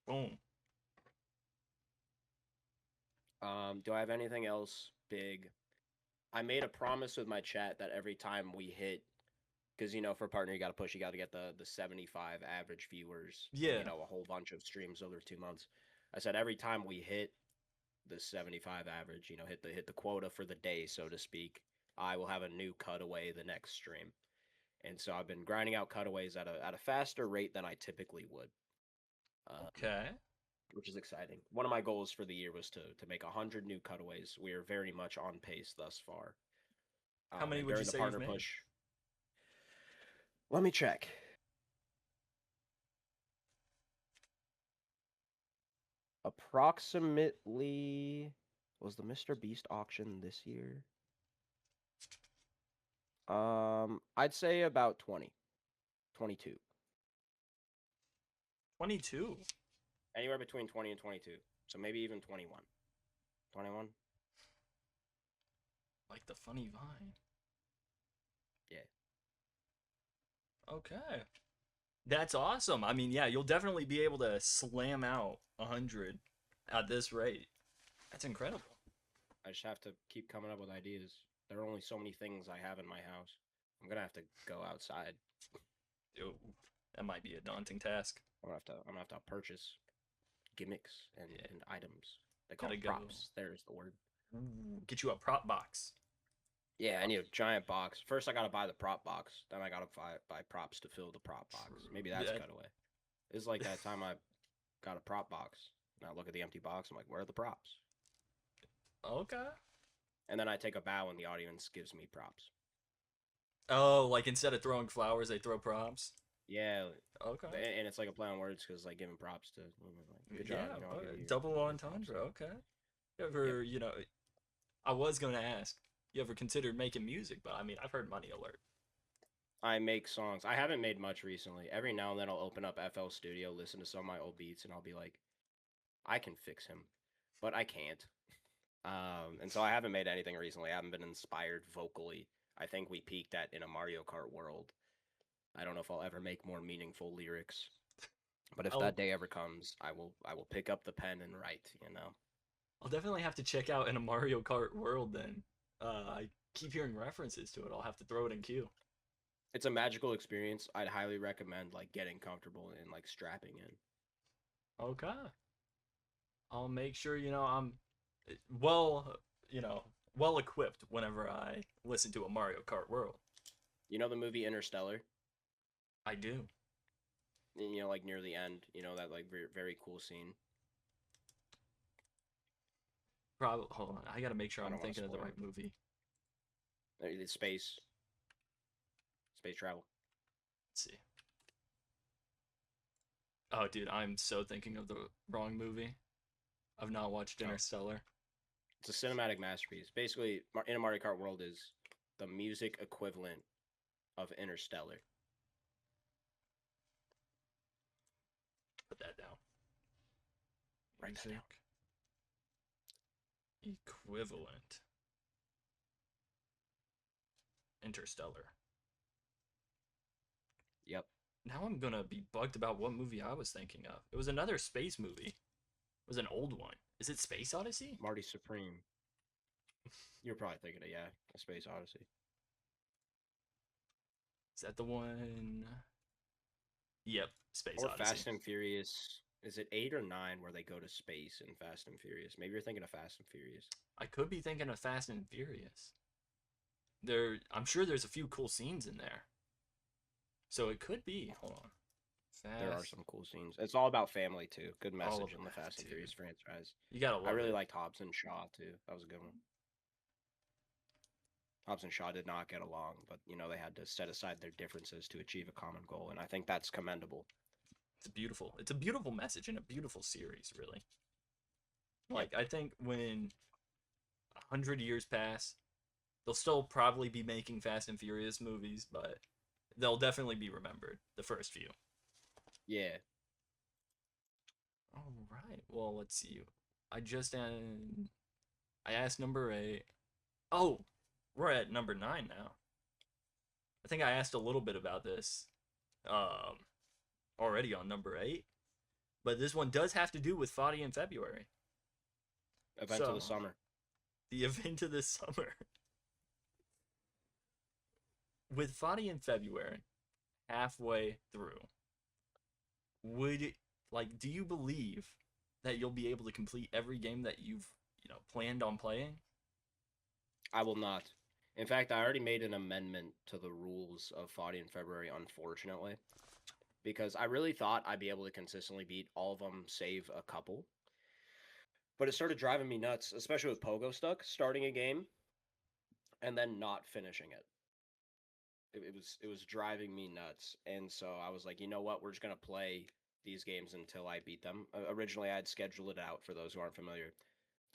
Boom. Do I have anything else big? I made a promise with my chat that every time we hit Because, you know, for a partner, you got to push. You got to get the 75 average viewers. Yeah. You know, a whole bunch of streams over 2 months. I said every time we hit the 75 average, you know, hit the quota for the day, so to speak, I will have a new cutaway the next stream. And so I've been grinding out cutaways at a faster rate than I typically would. Okay. Which is exciting. One of my goals for the year was to make 100 new cutaways. We are very much on pace thus far. How many and would you during the say partner you've made? push? Let me check. Approximately, was the Mr. Beast auction this year? I'd say about 20. 22. 22. Anywhere between 20 and 22. So maybe even 21. 21? Like the funny vine. Yeah. Okay. That's awesome. I mean, yeah, you'll definitely be able to slam out 100 at this rate. That's incredible. I just have to keep coming up with ideas. There are only so many things I have in my house. I'm gonna have to go outside. Yo, that might be a daunting task. I'm gonna have to purchase gimmicks and items. They call Gotta them go. props. There's the word. Get you a prop box. Yeah, I need a giant box. First, I gotta buy the prop box. Then I gotta buy props to fill the prop box. Maybe that's Yeah. cutaway. It's like that time I got a prop box. And I look at the empty box. I'm like, where are the props? Okay. And then I take a bow, and the audience gives me props. Oh, like instead of throwing flowers, they throw props. Yeah, Okay. and it's like a play on words because like giving props to, you know, like, good job. Yeah, You know, I'll give you double your entendre. props. Okay. You ever, you know, I was gonna ask, you ever considered making music? But I mean, I've heard Money Alert. I make songs. I haven't made much recently. Every now and then I'll open up FL Studio, listen to some of my old beats, and I'll be like, I can fix him, but I can't. And so I haven't made anything recently. I haven't been inspired vocally. I think we peaked at in a Mario Kart world. I don't know if I'll ever make more meaningful lyrics, but if that day ever comes, I will pick up the pen and write. You know. I'll definitely have to check out in a Mario Kart world then. I keep hearing references to it. I'll have to throw it in queue. It's a magical experience. I'd highly recommend like getting comfortable and like strapping in. Okay. I'll make sure, you know, I'm well, you know, well equipped whenever I listen to a Mario Kart world. You know the movie Interstellar? I do. You know, like near the end, you know, that like very, very cool scene. Probably. Hold on. I gotta make sure I I'm don't wanna thinking of the spoil right it. movie. It's space travel. Let's see. Oh, dude, I'm so thinking of the wrong movie. I've not watched Interstellar. It's a cinematic masterpiece. Basically, in a Mario Kart world is the music equivalent of Interstellar. Put that down. Write that down. Equivalent. Interstellar. Yep. Now I'm gonna be bugged about what movie I was thinking of. It was another space movie. It was an old one. Is it Space Odyssey? Marty Supreme. You're probably thinking of, yeah, a Space Odyssey. Is that the one? Yep, Space Or Odyssey. Fast and Furious. Is it 8 or 9 where they go to space in Fast and Furious? Maybe you're thinking of Fast and Furious. I could be thinking of Fast and Furious. I'm sure there's a few cool scenes in there. So it could be. Hold on. There are some cool scenes. It's all about family too. Good message in the that, Fast and dude. Furious franchise. You gotta love I really it. liked Hobbs and Shaw too. That was a good one. Hobbs and Shaw did not get along, but you know they had to set aside their differences to achieve a common goal, and I think that's commendable. It's beautiful. It's a beautiful message and a beautiful series, really. Like, I think when 100 years pass, they'll still probably be making Fast and Furious movies, but they'll definitely be remembered, the first few. Yeah. All right. Well, let's see. I asked number 8. Oh, we're at number 9 now. I think I asked a little bit about this already on number 8, but this one does have to do with Foddy in February. Event of the summer. The event of the summer. with Fadi in February, halfway through, would do you believe that you'll be able to complete every game that you've planned on playing? I will not. In fact, I already made an amendment to the rules of Foddy in February, unfortunately, because I really thought I'd be able to consistently beat all of them, save a couple. But it started driving me nuts, especially with Pogo Stuck, starting a game and then not finishing it. It was driving me nuts, and so I was like, you know what? We're just gonna play these games until I beat them. Originally, I had scheduled it out for those who aren't familiar,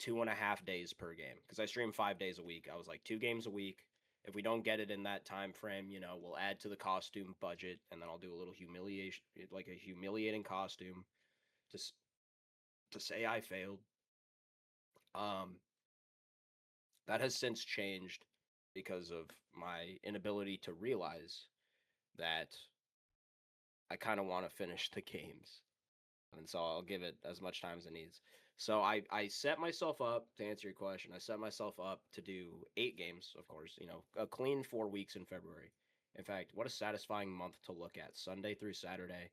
2.5 days per game because I stream 5 days a week. I was like 2 games a week. If we don't get it in that time frame, we'll add to the costume budget, and then I'll do a little humiliation, like a humiliating costume, to say I failed. Um, that has since changed because of my inability to realize that I kind of want to finish the games. And so I'll give it as much time as it needs. So I set myself up, to answer your question, I set myself up to do 8 games, of course, a clean 4 weeks in February. In fact, what a satisfying month to look at. Sunday through Saturday,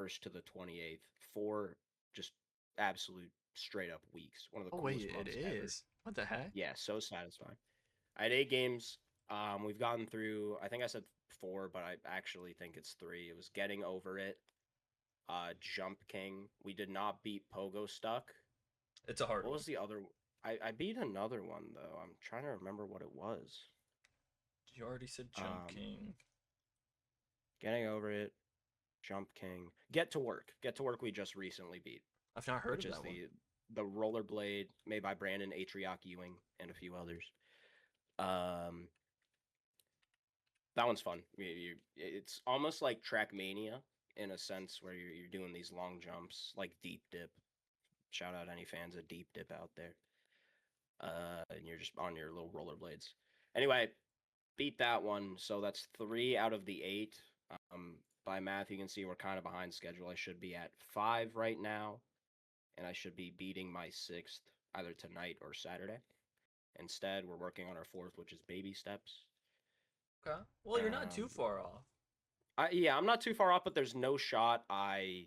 1st to the 28th. 4 just absolute straight up weeks. One of the Oh coolest wait, it months ever. is. What the heck? Yeah, so satisfying. I had 8 games. We've gotten through, I think I said 4, but I actually think it's 3. It was Getting Over It, Jump King. We did not beat Pogo Stuck. It's a hard What one. was the other? I beat another one though. I'm trying to remember what it was. You already said Jump King. Getting Over It, Jump King, Get to Work. Get to Work we just recently beat. I've not heard Which of is that one. the rollerblade made by Brandon Atriok Ewing and a few others. That one's fun. It's almost like Trackmania in a sense where you're doing these long jumps, like Deep Dip. Shout out any fans of Deep Dip out there. And you're just on your little rollerblades. Anyway, beat that one. So that's 3 out of the 8. By math, you can see we're kind of behind schedule. I should be at 5 right now, and I should be beating my 6th either tonight or Saturday. Instead, we're working on our 4th, which is Baby Steps. Okay. Well, you're not too far off. I'm not too far off, but there's no shot I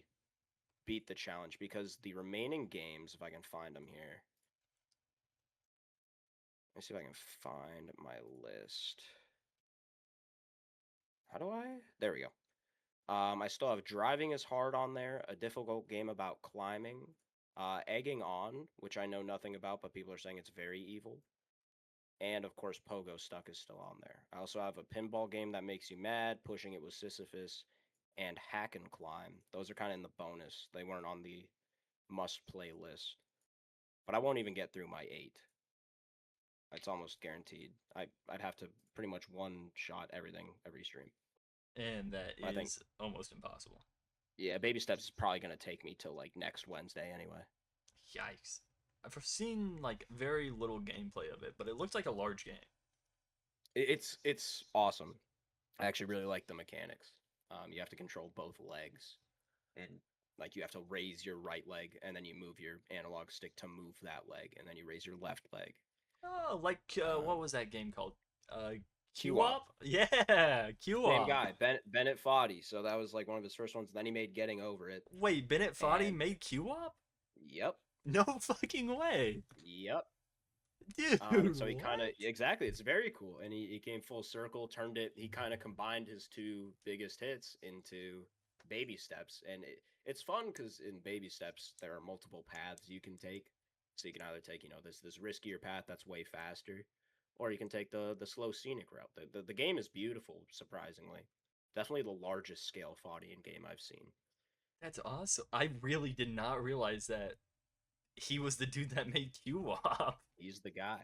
beat the challenge because the remaining games, if I can find them here. Let me see if I can find my list. How do I? There we go. I still have Driving is Hard on there, a difficult game about climbing, Egging On, which I know nothing about, but people are saying it's very evil. And of course, Pogo Stuck is still on there. I also have a pinball game that makes you mad, Pushing It with Sisyphus, and Hack and Climb. Those are kind of in the bonus. They weren't on the must-play list. But I won't even get through my 8. It's almost guaranteed. I'd have to pretty much one-shot everything every stream. And that is almost impossible. Yeah, Baby Steps is probably going to take me till like next Wednesday anyway. Yikes. I've seen like very little gameplay of it, but it looks like a large game. It's awesome. I actually really like the mechanics. You have to control both legs, and like you have to raise your right leg, and then you move your analog stick to move that leg, and then you raise your left leg. Oh, like what was that game called? Q-Wop. Yeah, Q-Wop. Same guy, Bennett Foddy. So that was like one of his first ones. Then he made Getting Over It. Wait, Bennett Foddy made Q-Wop? Yep. No fucking way. Yep. Dude. So he kind of exactly. It's very cool, and he came full circle. Turned it. He kind of combined his 2 biggest hits into Baby Steps, and it's fun because in Baby Steps there are multiple paths you can take. So you can either take this riskier path that's way faster, or you can take the slow scenic route. The game is beautiful, surprisingly. Definitely the largest scale Faudian game I've seen. That's awesome. I really did not realize that he was the dude that made Q-Wop. He's the guy.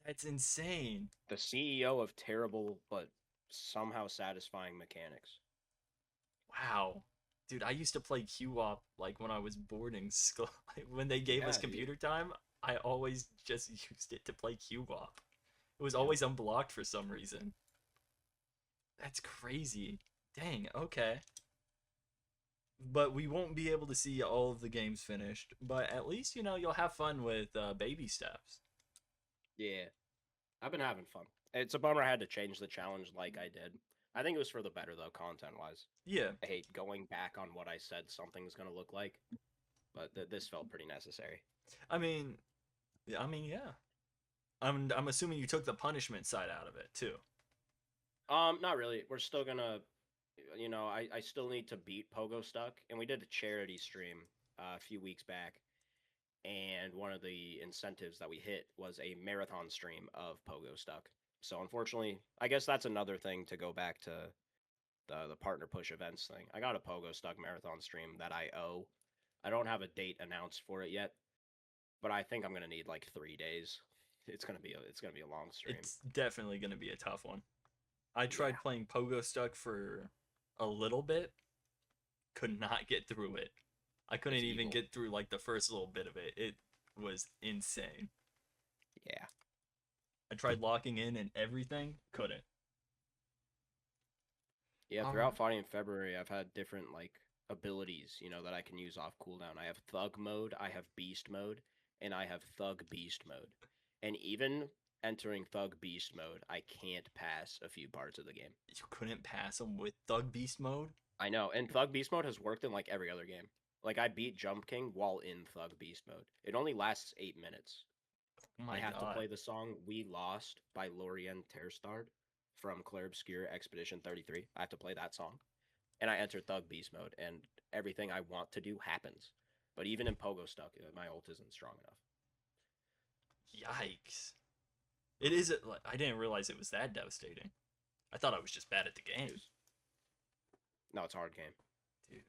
That's insane. The CEO of terrible but somehow satisfying mechanics. Wow. Dude, I used to play Q-Wop like when I was boarding school. When they gave us computer time, I always just used it to play Q-Wop. It was always unblocked for some reason. That's crazy. Dang, okay. But we won't be able to see all of the games finished. But at least, you'll have fun with Baby Steps. Yeah. I've been having fun. It's a bummer I had to change the challenge like I did. I think it was for the better though, content-wise. Yeah. I hate going back on what I said something's gonna look like, but this felt pretty necessary. I mean, yeah. I'm assuming you took the punishment side out of it too. Not really. We're still gonna, I still need to beat Pogo Stuck, and we did a charity stream a few weeks back, and one of the incentives that we hit was a marathon stream of Pogo Stuck. So unfortunately, I guess that's another thing to go back to the partner push events thing. I got a Pogo Stuck marathon stream that I owe. I don't have a date announced for it yet, but I think I'm gonna need like 3 days. It's gonna be a long stream. It's definitely gonna be a tough one. I tried playing Pogo Stuck for a little bit, could not get through it. I couldn't even get through like the first little bit of it. It was insane. Yeah. I tried locking in and everything, couldn't. Yeah, throughout Fighting in February, I've had different like abilities, that I can use off cooldown. I have Thug mode, I have Beast mode, and I have Thug Beast mode. And even entering Thug Beast mode, I can't pass a few parts of the game. You couldn't pass them with Thug Beast mode? I know, and Thug Beast mode has worked in like every other game. Like I beat Jump King while in Thug Beast mode. It only lasts 8 minutes. Oh my I have God. to play the song "We Lost" by Lorien Terstard from Clair Obscure Expedition 33. I have to play that song, and I enter Thug Beast mode, and everything I want to do happens. But even in Pogo Stuck, my ult isn't strong enough. Yikes. It is. I didn't realize it was that devastating. I thought I was just bad at the game. No, it's a hard game. Dude.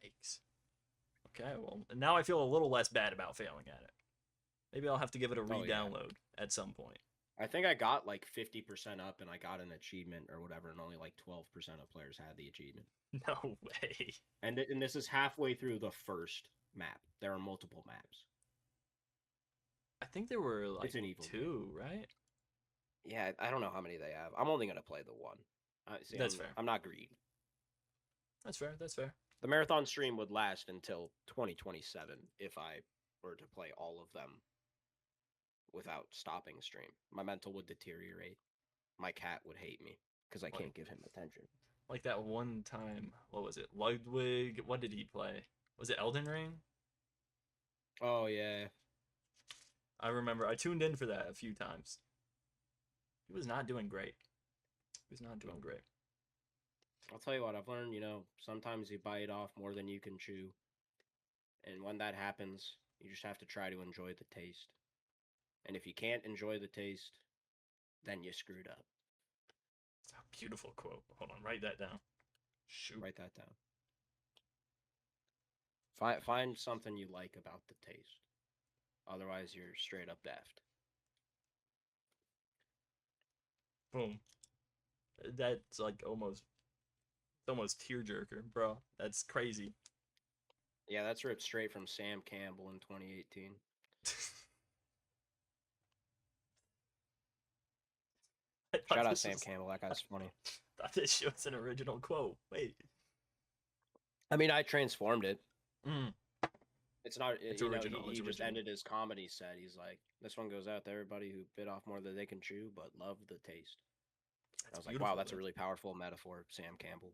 Yikes. Okay, well, now I feel a little less bad about failing at it. Maybe I'll have to give it a re-download at some point. I think I got like 50% up, and I got an achievement or whatever, and only like 12% of players had the achievement. No way. And this is halfway through the first map. There are multiple maps. I think there were like It's an evil 2, right? Yeah, I don't know how many they have. I'm only gonna play the one. That's fair. I'm not greedy. That's fair. That's fair. The marathon stream would last until 2027 if I were to play all of them without stopping stream. My mental would deteriorate. My cat would hate me because I can't give him attention. Like that one time, what was it? Ludwig, what did he play? Was it Elden Ring? Oh, yeah. I remember I tuned in for that a few times. He was not doing great. He was not doing great. I'll tell you what, I've learned, sometimes you bite off more than you can chew. And when that happens, you just have to try to enjoy the taste. And if you can't enjoy the taste, then you screwed up. A beautiful quote. Hold on, write that down. Shoot. Write that down. Find something you like about the taste. Otherwise, you're straight up daft. Boom. That's like almost tearjerker, bro. That's crazy. Yeah, that's ripped straight from Sam Campbell in 2018. Shout out Sam Campbell. That guy's funny. I thought this shit was an original quote. Wait. I mean, I transformed it. Mm. It's not. It's he original. It's just original. ended his comedy set. He's like, "This one goes out to everybody who bit off more than they can chew, but love the taste." I was like, "Wow, that's a really powerful metaphor, Sam Campbell."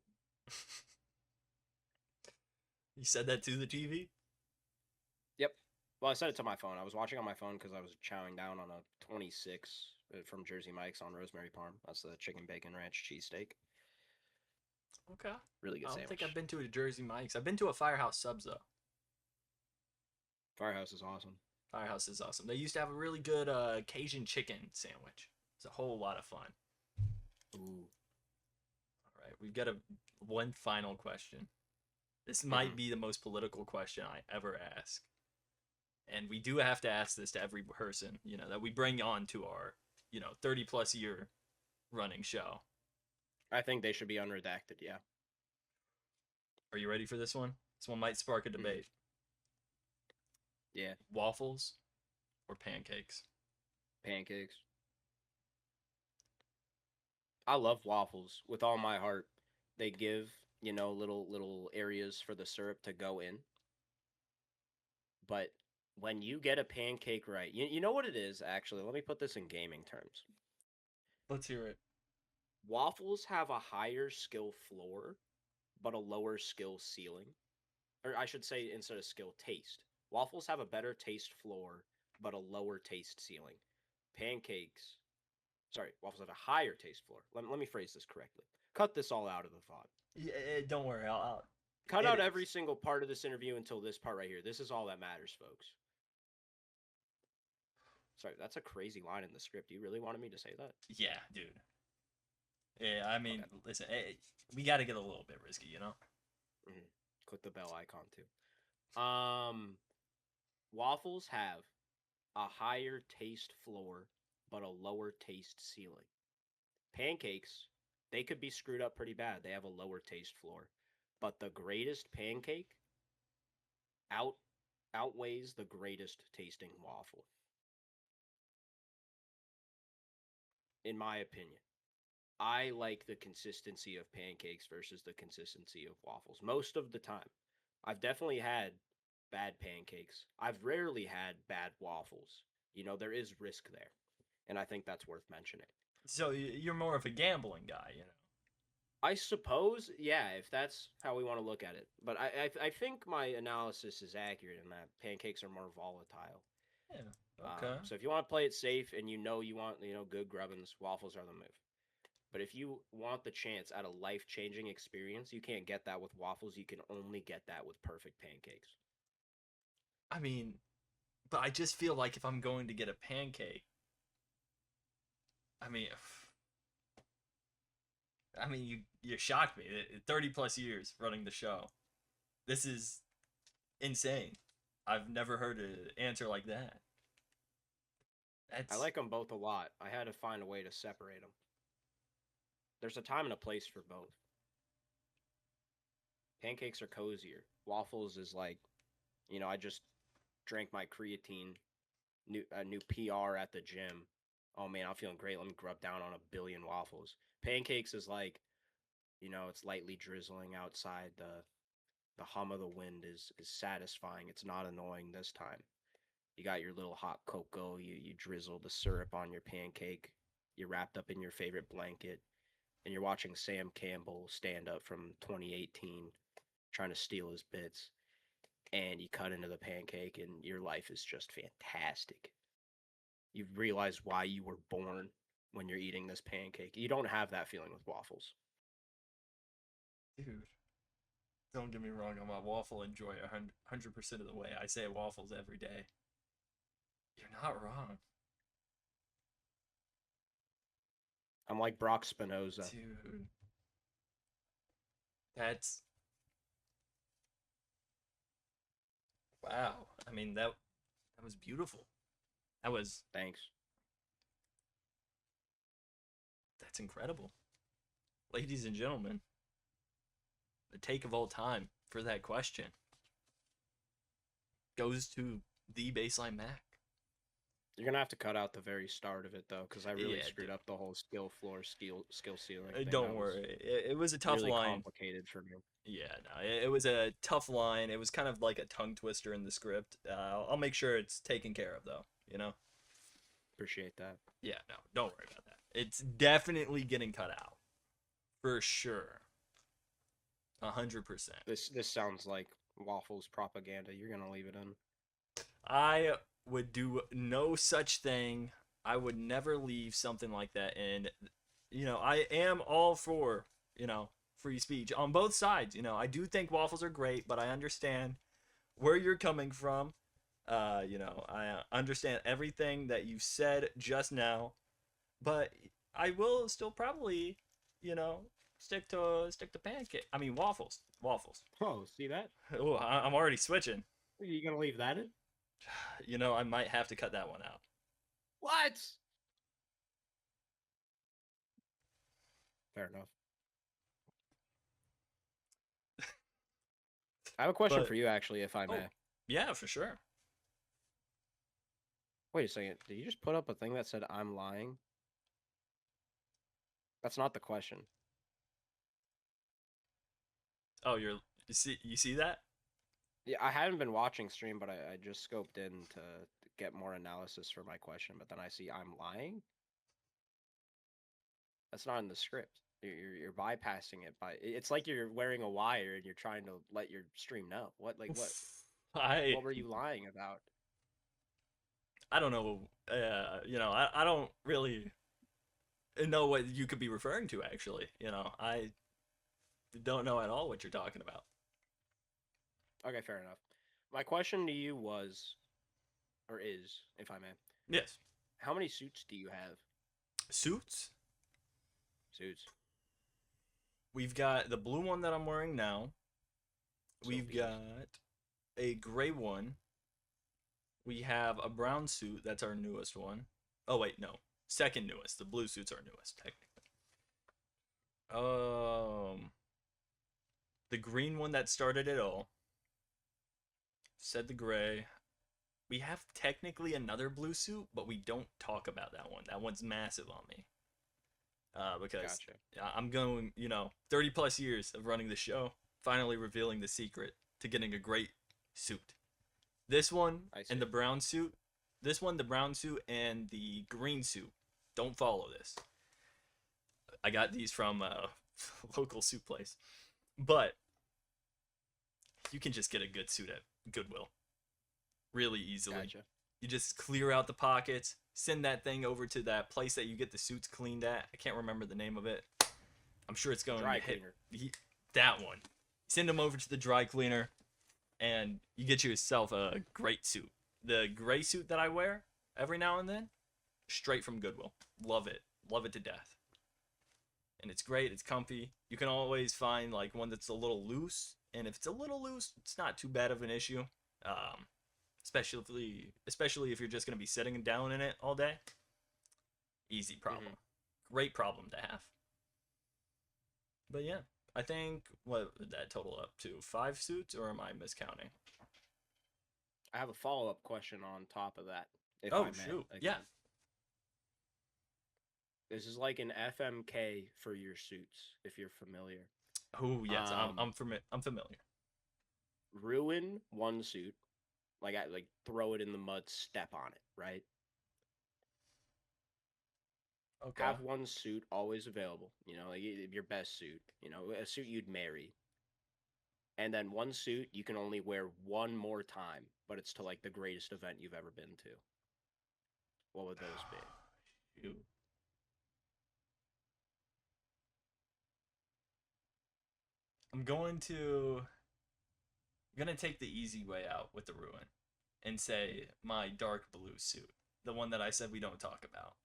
You said that to the TV? Yep. Well, I said it to my phone. I was watching on my phone because I was chowing down on a 26 from Jersey Mike's on Rosemary Parm. That's the chicken bacon ranch cheesesteak. Okay. Really good I don't sandwich. think I've been to a Jersey Mike's. I've been to a Firehouse Subs though. Firehouse is awesome. Firehouse is awesome. They used to have a really good Cajun chicken sandwich. It's a whole lot of fun. Ooh. All right, we've got one final question. This might be the most political question I ever ask. And we do have to ask this to every person, that we bring on to our, 30+ year running show. I think they should be unredacted, yeah. Are you ready for this one? This one might spark a debate. Yeah. Waffles or pancakes? Pancakes. I love waffles with all my heart. They give, little areas for the syrup to go in. But when you get a pancake right, you know what it is, actually? Let me put this in gaming terms. Let's hear it. Waffles have a higher skill floor, but a lower skill ceiling. Or I should say, instead of skill, taste. Waffles have a better taste floor, but a lower taste ceiling. Pancakes. Sorry, waffles have a higher taste floor. Let me phrase this correctly. Cut this all out of the thought. Yeah, don't worry. I'll Cut edit. out every single part of this interview until this part right here. This is all that matters, folks. Sorry, that's a crazy line in the script. You really wanted me to say that? Yeah, dude. Yeah, I mean, Okay. listen, we got to get a little bit risky, you know? Mm-hmm. Click the bell icon, too. Waffles have a higher taste floor, but a lower taste ceiling. Pancakes, they could be screwed up pretty bad. They have a lower taste floor. But the greatest pancake outweighs the greatest tasting waffle. In my opinion. I like the consistency of pancakes versus the consistency of waffles most of the time. I've definitely had bad pancakes. I've rarely had bad waffles. You know, there is risk there. And I think that's worth mentioning. So you're more of a gambling guy, you know? I suppose, yeah, if that's how we want to look at it. But I think my analysis is accurate in that pancakes are more volatile. Yeah, okay. So if you want to play it safe and you want, good grubbins, waffles are the move. But if you want the chance at a life-changing experience, you can't get that with waffles. You can only get that with perfect pancakes. I mean, but I just feel like if I'm going to get a pancake, I mean, you shocked me. 30 plus years running the show. This is insane. I've never heard an answer like that. I like them both a lot. I had to find a way to separate them. There's a time and a place for both. Pancakes are cozier. Waffles is like, I just drank my creatine, new PR at the gym. Oh man, I'm feeling great. Let me grub down on a billion waffles. Pancakes is like, it's lightly drizzling outside. The hum of the wind is satisfying. It's not annoying this time. You got your little hot cocoa. You drizzle the syrup on your pancake. You're wrapped up in your favorite blanket. And you're watching Sam Campbell stand up from 2018 trying to steal his bits. And you cut into the pancake and your life is just fantastic. You realize why you were born when you're eating this pancake. You don't have that feeling with waffles. Dude, don't get me wrong. I'm a waffle enjoyer 100% of the way. I say waffles every day. You're not wrong. I'm like Brock Spinoza. Dude. That's... Wow. I mean, that was beautiful. That was... Thanks. That's incredible. Ladies and gentlemen, the take of all time for that question goes to the Basslinemacc. You're gonna have to cut out the very start of it though, because I really Yeah, screwed up the whole skill floor, skill ceiling. Don't worry, it was a tough really line. Complicated for me. Yeah, no, it was a tough line. It was kind of like a tongue twister in the script. I'll make sure it's taken care of though. You know. Appreciate that. Yeah, no, don't worry about that. It's definitely getting cut out, for sure. 100%. This sounds like waffles propaganda. You're gonna leave it in. I would do no such thing. I would never leave something like that in. I am all for, free speech on both sides. I do think waffles are great, but I understand where you're coming from. I understand everything that you said just now, but I will still probably, stick to pancake. I mean waffles. Oh, see that? Oh, I'm already switching. Are you gonna leave that in? I might have to cut that one out. What? Fair enough. I have a question for you, actually, if I may. Yeah, for sure. Wait a second. Did you just put up a thing that said I'm lying? That's not the question. Oh, you see that? Yeah, I haven't been watching stream, but I just scoped in to get more analysis for my question, but then I see I'm lying? That's not in the script. You're bypassing it by. It's like you're wearing a wire and you're trying to let your stream know. I What were you lying about? I don't know. You know, I don't really know what you could be referring to. Actually, you know, I don't know at all what you're talking about. Okay, fair enough. My question to you was, or is, if I may, Yes, how many suits do you have? suits. Suits. We've got the blue one that I'm wearing now. We've Sylvia's. got a gray one. We have a brown suit. That's our newest one. Oh wait, no, second newest. The blue suit's our newest, technically. The green one that started it all. Said the gray. We have technically another blue suit, but we don't talk about that one. That one's massive on me. Because Gotcha. I'm going, you know, 30 plus years of running the show, finally revealing the secret to getting a great suit. This one I see. and the brown suit, this one, the brown suit and the green suit, don't follow this. I got these from a local suit place, but you can just get a good suit at Goodwill really easily. Gotcha. You just clear out the pockets, send that thing over to that place that you get the suits cleaned at. I can't remember the name of it. I'm sure it's going Dry to hit cleaner. that one. Send them over to the dry cleaner, and you get yourself a great suit. The gray suit that I wear every now and then, straight from Goodwill. Love it to death. And it's great. It's comfy. You can always find like one that's a little loose, and if it's a little loose, it's not too bad of an issue. Especially if you're just gonna be sitting down in it all day. Easy problem. Great problem to have. But yeah, I think what would that total up to? 5 suits, or am I miscounting? I have a follow-up question on top of that. If Oh I may, shoot, again. yeah. This is like an FMK for your suits, if you're familiar. Oh yes, I'm familiar. Ruin one suit, like throw it in the mud, step on it, right? Okay. Have one suit always available, you know, like your best suit, you know, a suit you'd marry. And then one suit you can only wear one more time, but it's to like the greatest event you've ever been to. What would those be? Shoot. I'm gonna take the easy way out with the ruin and say my dark blue suit, the one that I said we don't talk about.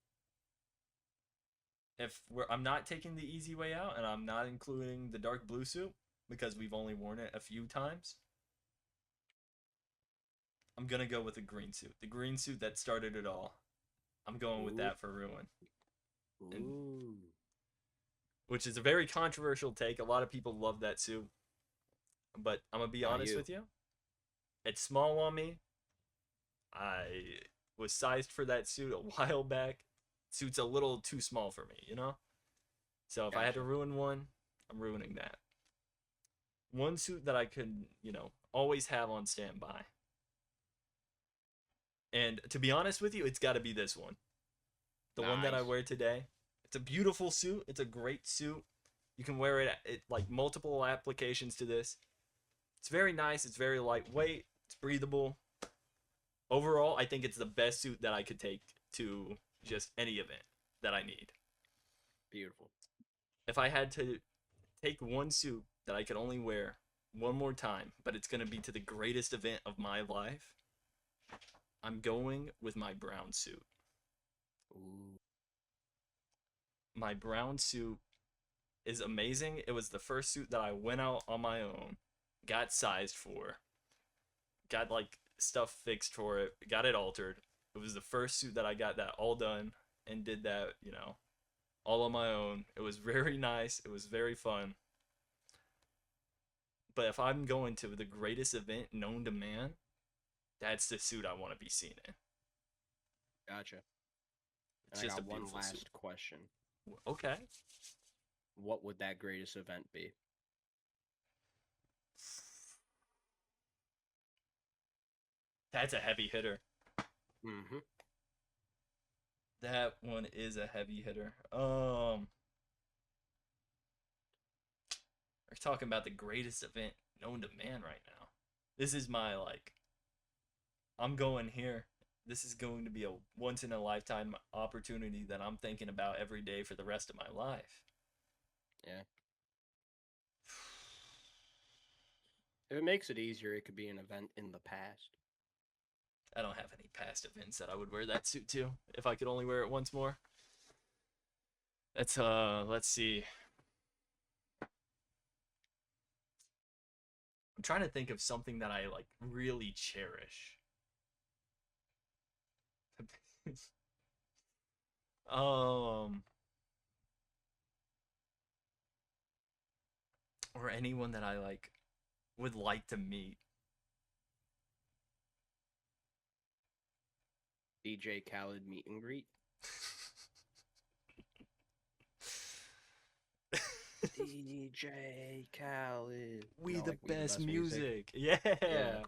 I'm not taking the easy way out and I'm not including the dark blue suit because we've only worn it a few times, I'm gonna go with the green suit. The green suit that started it all. I'm going with that for ruin. Ooh. Which is a very controversial take. A lot of people love that suit. But I'm going to be honest with you. It's small on me. I was sized for that suit a while back. Suit's a little too small for me, you know? So if I had to ruin one, I'm ruining that. One suit that I could, you know, always have on standby. And to be honest with you, it's got to be this one. The one that I wear today. It's a beautiful suit. It's a great suit. You can wear it like multiple applications to this. It's very nice. It's very lightweight. It's breathable. Overall, I think it's the best suit that I could take to just any event that I need. Beautiful. If I had to take one suit that I could only wear one more time, but it's going to be to the greatest event of my life, I'm going with my brown suit. Ooh. My brown suit is amazing. It was the first suit that I went out on my own, got sized for, got like stuff fixed for it, got it altered. It was the first suit that I got that all done and did that, you know, all on my own. It was very nice. It was very fun. But if I'm going to the greatest event known to man, that's the suit I want to be seen in. Gotcha. It's and just I got a one beautiful last suit. question. Okay. What would that greatest event be? That's a heavy hitter. Mm-hmm. That one is a heavy hitter. We're talking about the greatest event known to man right now. This is my, like, I'm going here. This is going to be a once in a lifetime opportunity that I'm thinking about every day for the rest of my life. Yeah. If it makes it easier, it could be an event in the past. I don't have any past events that I would wear that suit to if I could only wear it once more. Let's see. I'm trying to think of something that I like really cherish. Or anyone that I like would like to meet. DJ Khaled meet and greet. DJ Khaled. We You know, the like, best music. Yeah.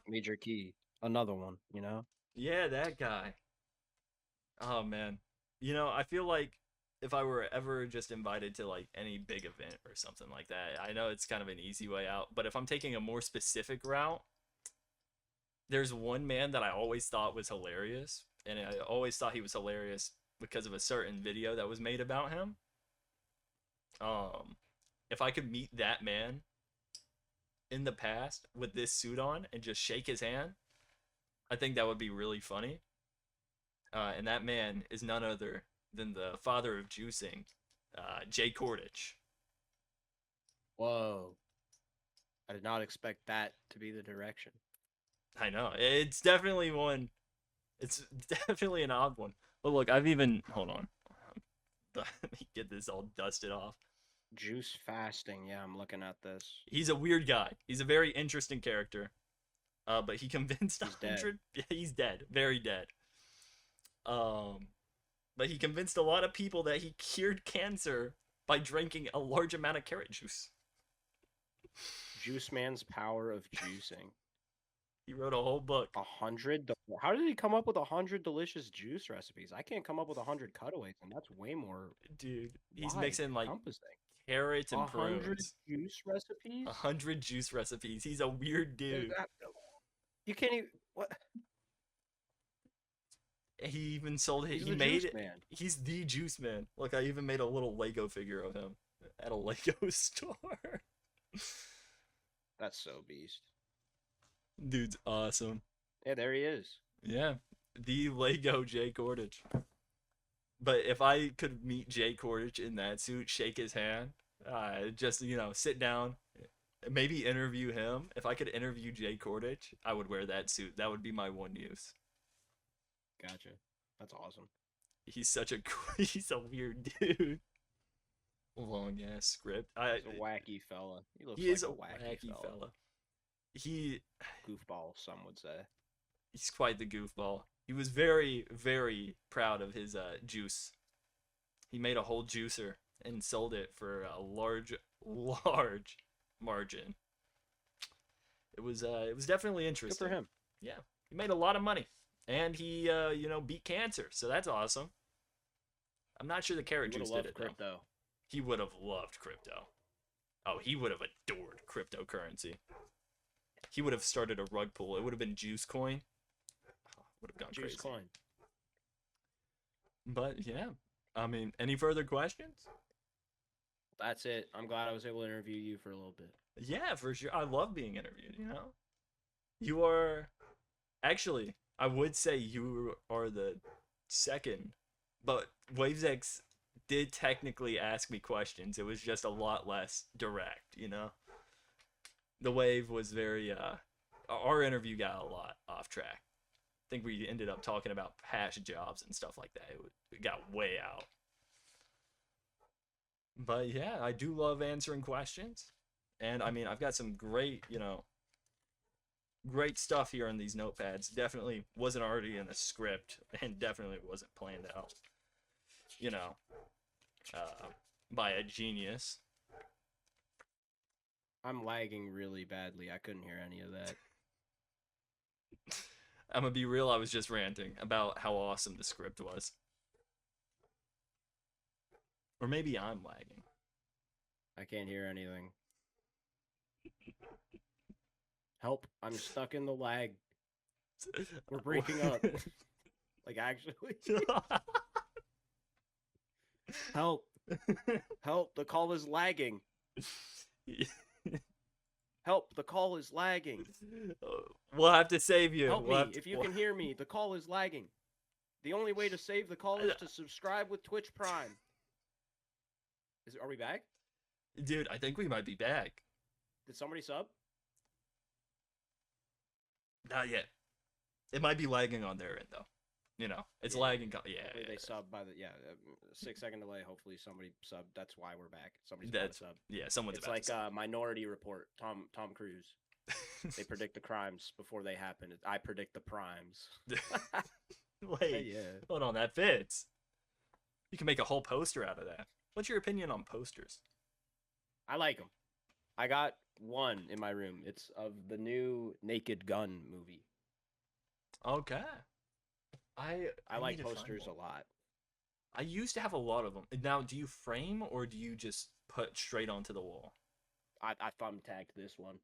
Major Key. Another one, you know? Yeah, that guy. Oh man. You know, I feel like if I were ever just invited to like any big event or something like that, I know it's kind of an easy way out, but if I'm taking a more specific route, there's one man that I always thought was hilarious, and I always thought he was hilarious because of a certain video that was made about him. If I could meet that man in the past with this suit on and just shake his hand, I think that would be really funny. And that man is none other than the father of juicing, Jay Cordich. Whoa. I did not expect that to be the direction. I know. It's definitely one. It's definitely an odd one. But look, I've even... Hold on. Let me get this all dusted off. Juice fasting. Yeah, I'm looking at this. He's a weird guy. He's a very interesting character. But he convinced 100... Yeah, he's dead. Very dead. But he convinced a lot of people that he cured cancer by drinking a large amount of carrot juice. Juice Man's Power of Juicing. He wrote a whole book. 100? How did he come up with 100 delicious juice recipes? I can't come up with 100 cutaways, and that's way more. Dude, he's wide mixing like encompassing. carrots and 100 prunes. juice recipes? 100 juice recipes. He's a weird dude. You can't even. What? He even sold it. He's He the made juice it. man. He's the juice man. Look, I even made a little Lego figure of him at a Lego store. That's so beast. Dude's awesome. Yeah, there he is. Yeah, the Lego Jay Cordich. But if I could meet Jay Cordich in that suit, shake his hand, just, you know, sit down, maybe interview him. If I could interview Jay Cordich, I would wear that suit. That would be my one use. Gotcha. That's awesome. He's he's a weird dude. Long ass script. He's a wacky fella. He looks He like is a a wacky fella. Goofball, some would say. He's quite the goofball. He was very, very proud of his juice. He made a whole juicer and sold it for a large margin. It was definitely interesting. Good for him. Yeah, he made a lot of money, and he beat cancer, so that's awesome. I'm not sure the carrot juice did it crypto. though. He would have loved crypto. Oh, he would have adored cryptocurrency. He would have started a rug pull. It would have been Juice Coin. Oh, would have gone Juice crazy. Coin. But yeah, I mean, any further questions? That's it. I'm glad I was able to interview you for a little bit. Yeah, for sure. I love being interviewed, you know? You are... Actually, I would say you are the second, but WavesX did technically ask me questions. It was just a lot less direct, you know? The Wave was very... our interview got a lot off track. I think we ended up talking about past jobs and stuff like that. It got way out. But yeah, I do love answering questions. And I mean, I've got some great, great stuff here on these notepads. Definitely wasn't already in the script and definitely wasn't planned out, by a genius. I'm lagging really badly. I couldn't hear any of that. I'm gonna be real, I was just ranting about how awesome the script was. Or maybe I'm lagging. I can't hear anything. Help! I'm stuck in the lag. We're breaking up. Like actually. Help! Help! The call is lagging. Help! The call is lagging. We'll have to save you. Help We'll me have to- if you can hear me. The call is lagging. The only way to save the call is to subscribe with Twitch Prime. Are we back? Dude, I think we might be back. Did somebody sub? Not yet. It might be lagging on their end though. You know, it's Yeah. lagging. Yeah, Hopefully they sub by the 6-second delay. Hopefully somebody subbed. That's why we're back. Somebody's about to That's sub. yeah. Someone's It's about like to sub. Minority Report. Tom Cruise. They predict the crimes before they happen. I predict the primes. Wait, Yeah. hold on, that fits. You can make a whole poster out of that. What's your opinion on posters? I like them. I got one in my room. It's of the new Naked Gun movie. Okay. I like need to find posters a one. lot. I used to have a lot of them. Now, do you frame or do you just put straight onto the wall? I thumbtacked this one.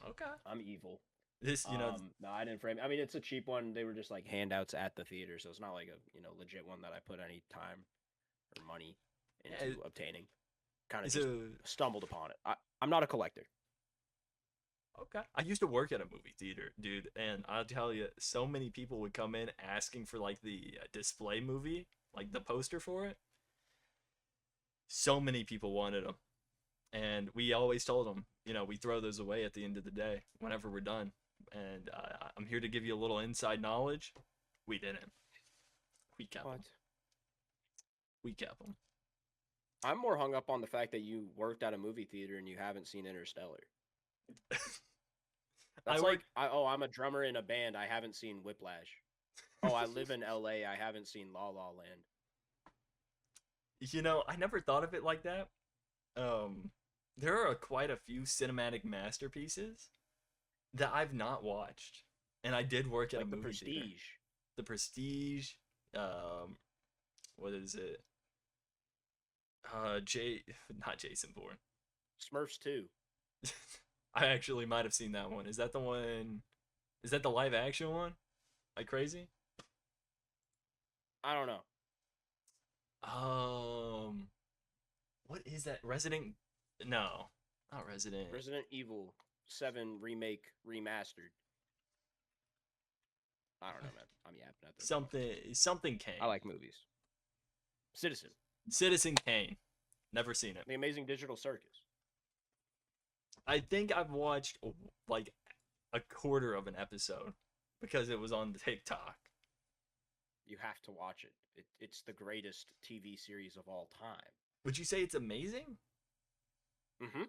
Okay. I'm evil. This, you know, No, I didn't frame. I mean, it's a cheap one. They were just like handouts at the theater, so it's not like a legit one that I put any time or money into obtaining. Kind of it's just a stumbled upon it. I'm not a collector. okay. I used to work at a movie theater, dude, and I'll tell you, so many people would come in asking for like the display movie, like the poster for it. So many people wanted them, and we always told them, you know, we throw those away at the end of the day whenever we're done. And I'm here to give you a little inside knowledge. We didn't. We kept them. We kept them. I'm more hung up on the fact that you worked at a movie theater and you haven't seen Interstellar. That's I'm a drummer in a band. I haven't seen Whiplash. Oh, I live in LA. I haven't seen La La Land. You know, I never thought of it like that. There are quite a few cinematic masterpieces that I've not watched, and I did work at a movie theater. The Prestige. What is it? Not Jason Bourne. Smurfs 2. I actually might have seen that one. Is that the one? Is that the live action one? Like crazy? I don't know. What is that? Resident? No, not Resident. Resident Evil 7 remake remastered. I don't know, man. I'm yapping at this. Something Kane. I like movies. Citizen Kane. Never seen it. The Amazing Digital Circus. I think I've watched like a quarter of an episode because it was on TikTok. You have to watch it. It's the greatest TV series of all time. Would you say it's amazing? Mm-hmm.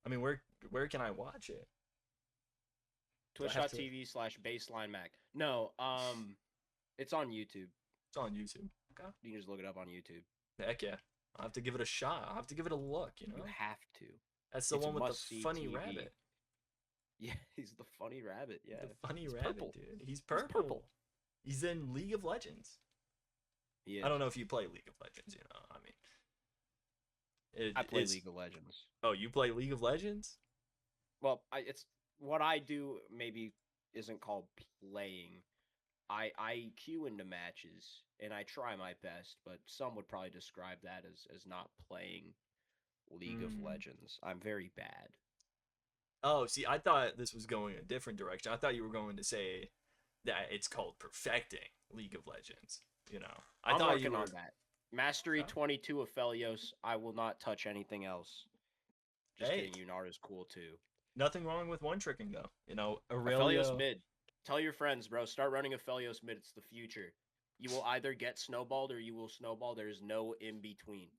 I mean, where can I watch it? Twitch.tv/Basslinemacc. No, it's on YouTube. It's on YouTube. Okay. You can just look it up on YouTube. Heck yeah. I'll have to give it a shot. I'll have to give it a look, you know? You have to. That's the It's one with the must-see funny TV. rabbit. Yeah, he's the funny rabbit. Yeah. The funny He's rabbit, purple. dude. He's purple. He's in League of Legends. Yeah. I don't know if you play League of Legends, you know. I mean, I play League of Legends. Oh, you play League of Legends? Well, it's what I do. Maybe isn't called playing. I queue into matches and I try my best, but some would probably describe that as not playing League of Legends. I'm very bad. Oh, see, I thought this was going a different direction. I thought you were going to say that it's called perfecting League of Legends. You know, I'm thought working you were on that. Mastery 22 of Felios. I will not touch anything else. Just Hey. kidding. Unarda's cool too. Nothing wrong with one tricking though. You know, Felios Aurelio. mid. Tell your friends, bro. Start running a Felios mid. It's the future. You will either get snowballed or you will snowball. There is no in between.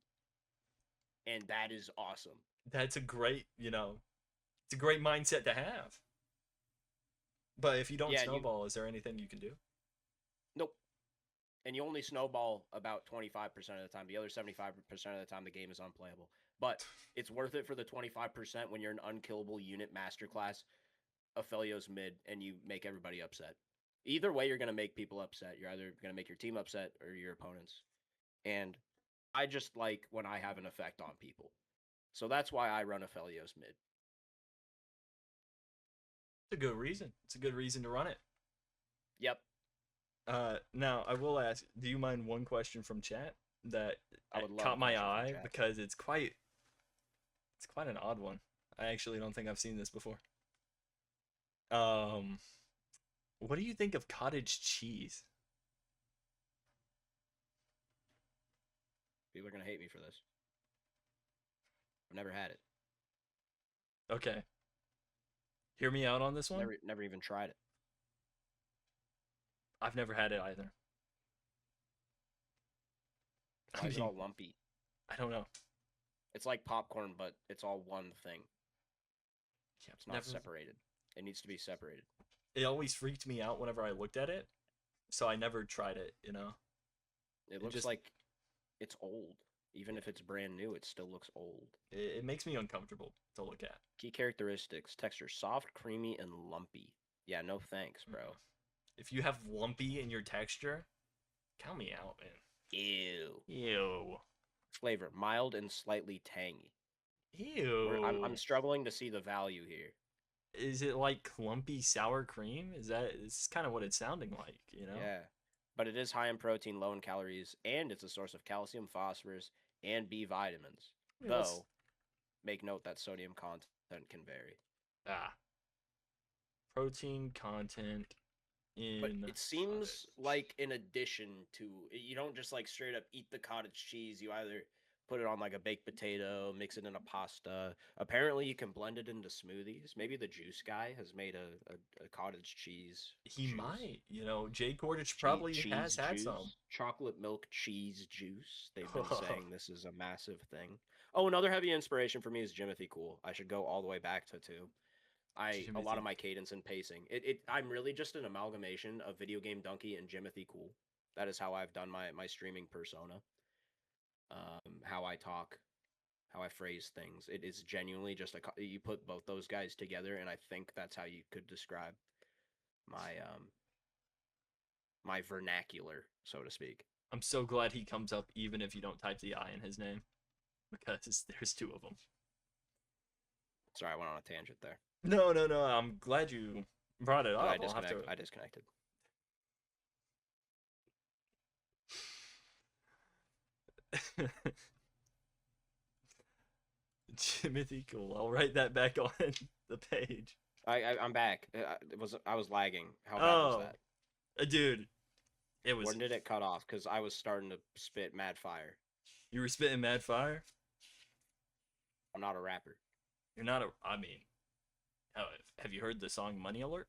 And that is awesome. That's a great, you know, it's a great mindset to have. But if you don't snowball, is there anything you can do? Nope. And you only snowball about 25% of the time. The other 75% of the time, the game is unplayable. But it's worth it for the 25% when you're an unkillable unit masterclass of Felios mid and you make everybody upset. Either way, you're going to make people upset. You're either going to make your team upset or your opponents. And I just like when I have an effect on people. So that's why I run a Felios mid. a good reason. It's a good reason to run it. Yep. Now I will ask, do you mind one question from chat that I would love a caught my question from eye chat. because it's quite an odd one. I actually don't think I've seen this before. What do you think of cottage cheese? People are gonna hate me for this. I've never had it. Okay. Hear me out on this one. Never even tried it. I've never had it either. Why is it all lumpy? I don't know. It's like popcorn, but it's all one thing. Yeah, It's not separated. It needs to be separated. It always freaked me out whenever I looked at it, so I never tried it, you know? It looks like it's old. Even if it's brand new, it still looks old. It makes me uncomfortable to look at. Key characteristics: texture soft, creamy, and lumpy. Yeah, no thanks, bro. If you have lumpy in your texture, count me out, man. Ew. Ew. Flavor: mild and slightly tangy. Ew. I'm struggling to see the value here. Is it like clumpy sour cream? Is kind of what it's sounding like, you know? Yeah. But it is high in protein, low in calories, and it's a source of calcium, phosphorus, and B vitamins. Yeah, Though, make note that sodium content can vary. Protein content in. But it seems like in addition to, you don't just like straight up eat the cottage cheese. You either put it on like a baked potato, mix it in a pasta. Apparently, you can blend it into smoothies. Maybe the juice guy has made a cottage cheese. He juice. might, you know. Jay Cordich probably has had juice, some. chocolate milk cheese juice. They've been saying this is a massive thing. Oh, another heavy inspiration for me is Jimothy Cool. I should go all the way back to two. A lot of my cadence and pacing. I'm really just an amalgamation of Video Game Donkey and Jimothy Cool. That is how I've done my streaming persona. How I talk, how I phrase things. It is genuinely just you put both those guys together, and I think that's how you could describe my my vernacular, so to speak. I'm so glad he comes up even if you don't type the I in his name, because there's two of them. Sorry, I went on a tangent there. No. I'm glad you brought it up. I disconnected. Jimothy Cool. I'll write that back on the page. I'm back. I was lagging. How bad was that? Dude, it was. When did it cut off? Because I was starting to spit mad fire. You were spitting mad fire? I'm not a rapper. You're not a. I mean, have you heard the song Money Alert?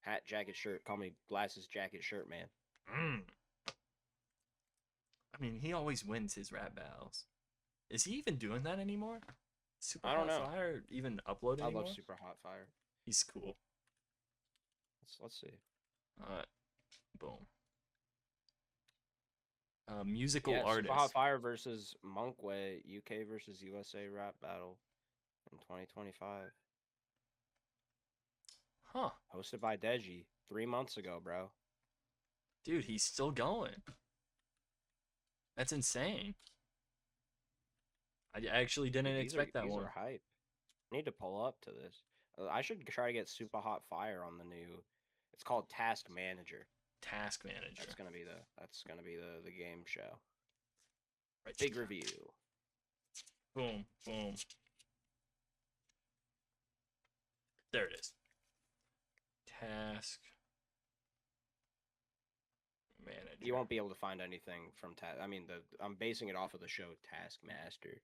Hat, jacket, shirt. Call me glasses, jacket, shirt, man. I mean, he always wins his rap battles. Is he even doing that anymore? Super I don't Hot know. Fire even uploading I anymore? love Super Hot Fire. He's cool. Let's see. Boom. Musical artist. Super Hot Fire versus Monkway, UK versus USA rap battle in 2025. Huh. Hosted by Deji 3 months ago, bro. Dude, he's still going. That's insane. I actually didn't expect that one. These are hype. I need to pull up to this. I should try to get Super Hot Fire on the new. It's called Task Manager. Task Manager. That's gonna be the game show. Right. Big review. Boom. There it is. Task Manager. You won't be able to find anything from Task. I mean, I'm basing it off of the show Taskmaster,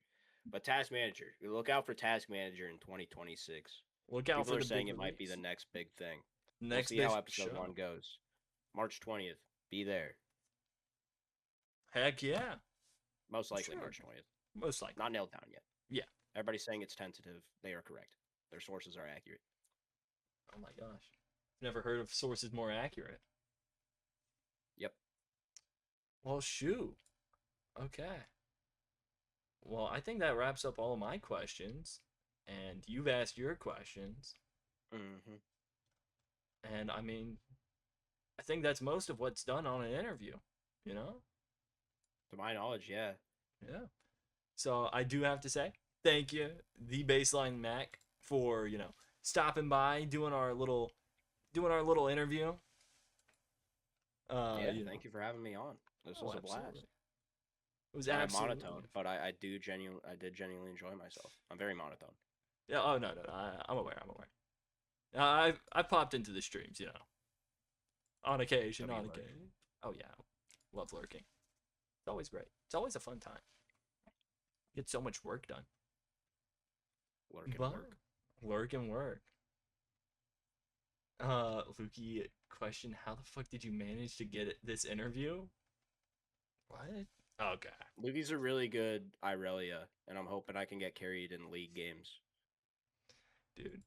but Task Manager. Look out for Task Manager in 2026. Look out People for are the saying big it might be the release. next big thing. Next we'll see big how episode show. 1 goes. March 20th. Be there. Heck yeah. Most likely Sure. March 20th. Most likely. Not nailed down yet. Yeah. Everybody's saying it's tentative. They are correct. Their sources are accurate. Oh my gosh. Never heard of sources more accurate. Yep. Well, shoot. Okay. Well, I think that wraps up all of my questions. And you've asked your questions. Mm-hmm. And I mean, I think that's most of what's done on an interview, you know? To my knowledge, yeah. Yeah. So I do have to say, thank you, the Basslinemacc, for, stopping by, doing our little interview. Yeah, You know. thank you for having me on. This Oh, was a blast. absolutely. It was I'm absolutely monotone, but I did genuinely enjoy myself. I'm very monotone. Yeah. Oh no. I'm aware. I've popped into the streams, you know, on occasion. Have you On lurked? occasion. Oh yeah, love lurking. It's always great. It's always a fun time. Get so much work done. Lurk and But work. lurk and work. Loogie, question: how the fuck did you manage to get this interview? What? Okay. Loogies are really good Irelia, and I'm hoping I can get carried in league games. Dude,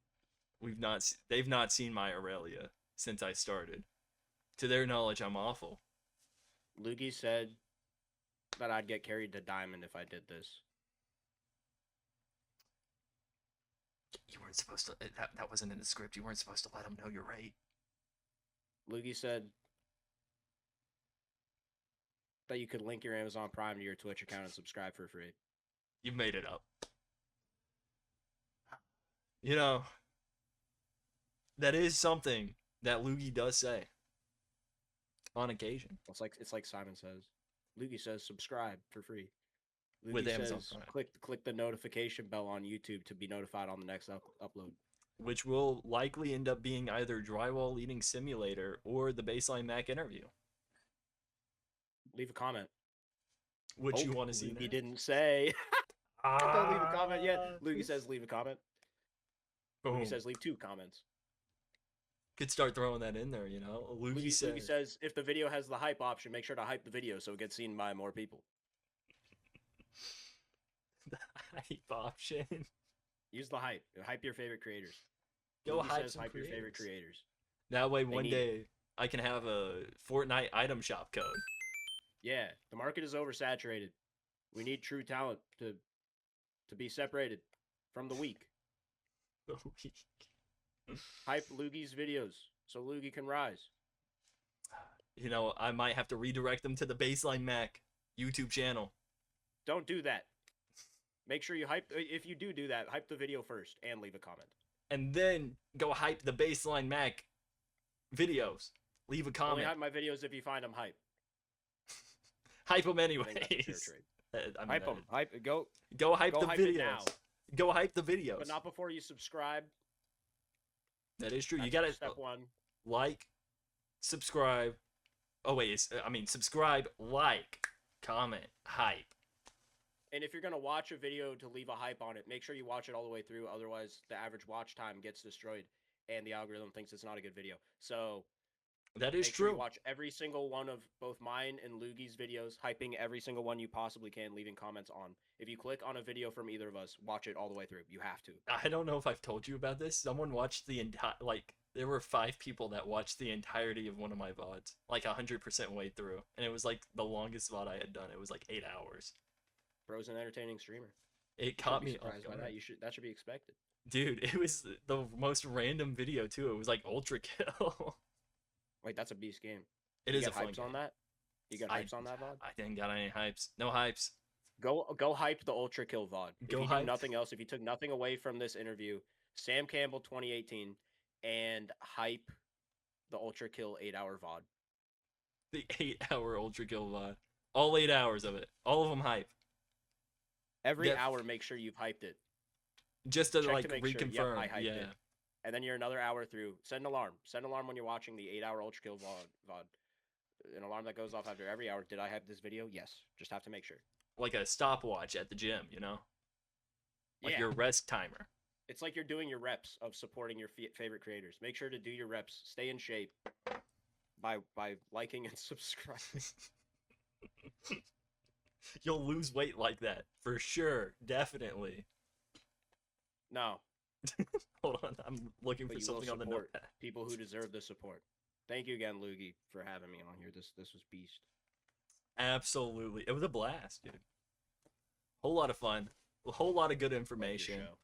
they've not seen my Aurelia since I started. To their knowledge, I'm awful. Loogie said that I'd get carried to diamond if I did this. You weren't supposed to. That wasn't in the script. You weren't supposed to let them know you're right. Loogie said that you could link your Amazon Prime to your Twitch account and subscribe for free. You made it up. You know, that is something that Loogie does say on occasion. It's like Simon says. Loogie says subscribe for free. Loogie With Amazon says Prime. click the notification bell on YouTube to be notified on the next upload. Which will likely end up being either Drywall Eating Simulator or the Basslinemacc interview. Leave a comment. Which you want to see Loogie now? didn't say. Don't leave a comment yet. Loogie says leave a comment. Boom. Loogie says leave 2 comments. Could start throwing that in there, you know? Loogie says if the video has the hype option, make sure to hype the video so it gets seen by more people. The hype option. Use the hype. Hype your favorite creators. Go Loogie hype says some hype your favorite creators. creators. That way, They one need day I can have a Fortnite item shop code. Yeah, the market is oversaturated. We need true talent to be separated from the weak. Hype Loogie's videos so Loogie can rise. You know, I might have to redirect them to the Basslinemacc YouTube channel. Don't do that. Make sure you hype. If you do that, hype the video first and leave a comment. And then go hype the Basslinemacc videos. Leave a Only comment. hype my videos if you find them hype. Hype them I think that's a fair anyways. trade. I mean, Hype them. Hype. Go hype Go the hype it videos. now. Go hype the videos. But not before you subscribe. That is true. That's You gotta step 1. like, subscribe. Oh wait, subscribe, like, comment, hype. And if you're gonna watch a video to leave a hype on it, make sure you watch it all the way through. Otherwise, the average watch time gets destroyed, and the algorithm thinks it's not a good video. So That is make sure true. you watch every single one of both mine and Loogie's videos, hyping every single one you possibly can, leaving comments on. If you click on a video from either of us, watch it all the way through. You have to. I don't know if I've told you about this. Someone watched the entire, there were 5 people that watched the entirety of one of my VODs, 100% way through. And it was the longest VOD I had done. It was 8 hours. Bro's an entertaining streamer. It caught Shouldn't be me off surprised by guard. that should be expected. Dude, it was the most random video too. It was Ultra Kill. Wait, that's a beast game. It You is a got fun hypes game. on that? You got hypes on that VOD? I didn't got any hypes. No hypes. Go hype the Ultra Kill VOD. Go if you hype. do nothing else, if you took nothing away from this interview, Sam Campbell 2018 and hype the Ultra Kill 8-hour VOD. The 8-hour Ultra Kill VOD. All 8 hours of it. All of them hype. Every Yeah. hour, make sure you've hyped it. Just to Check to make sure, reconfirm. yep, I hyped yeah. it. And then you're another hour through. Set an alarm. Set an alarm when you're watching the 8-hour Ultra Kill VOD. An alarm that goes off after every hour. Did I hype this video? Yes. Just have to make sure. Like a stopwatch at the gym, you know? Like Yeah. your rest timer. It's like you're doing your reps of supporting your favorite creators. Make sure to do your reps. Stay in shape by liking and subscribing. You'll lose weight like that. For sure. Definitely. No, Hold on. I'm looking but for you will something on the support notepad. people who deserve the support. Thank you again, Loogie, for having me on here. This was beast. Absolutely. It was a blast, dude. Whole lot of fun. A whole lot of good Love your information. show.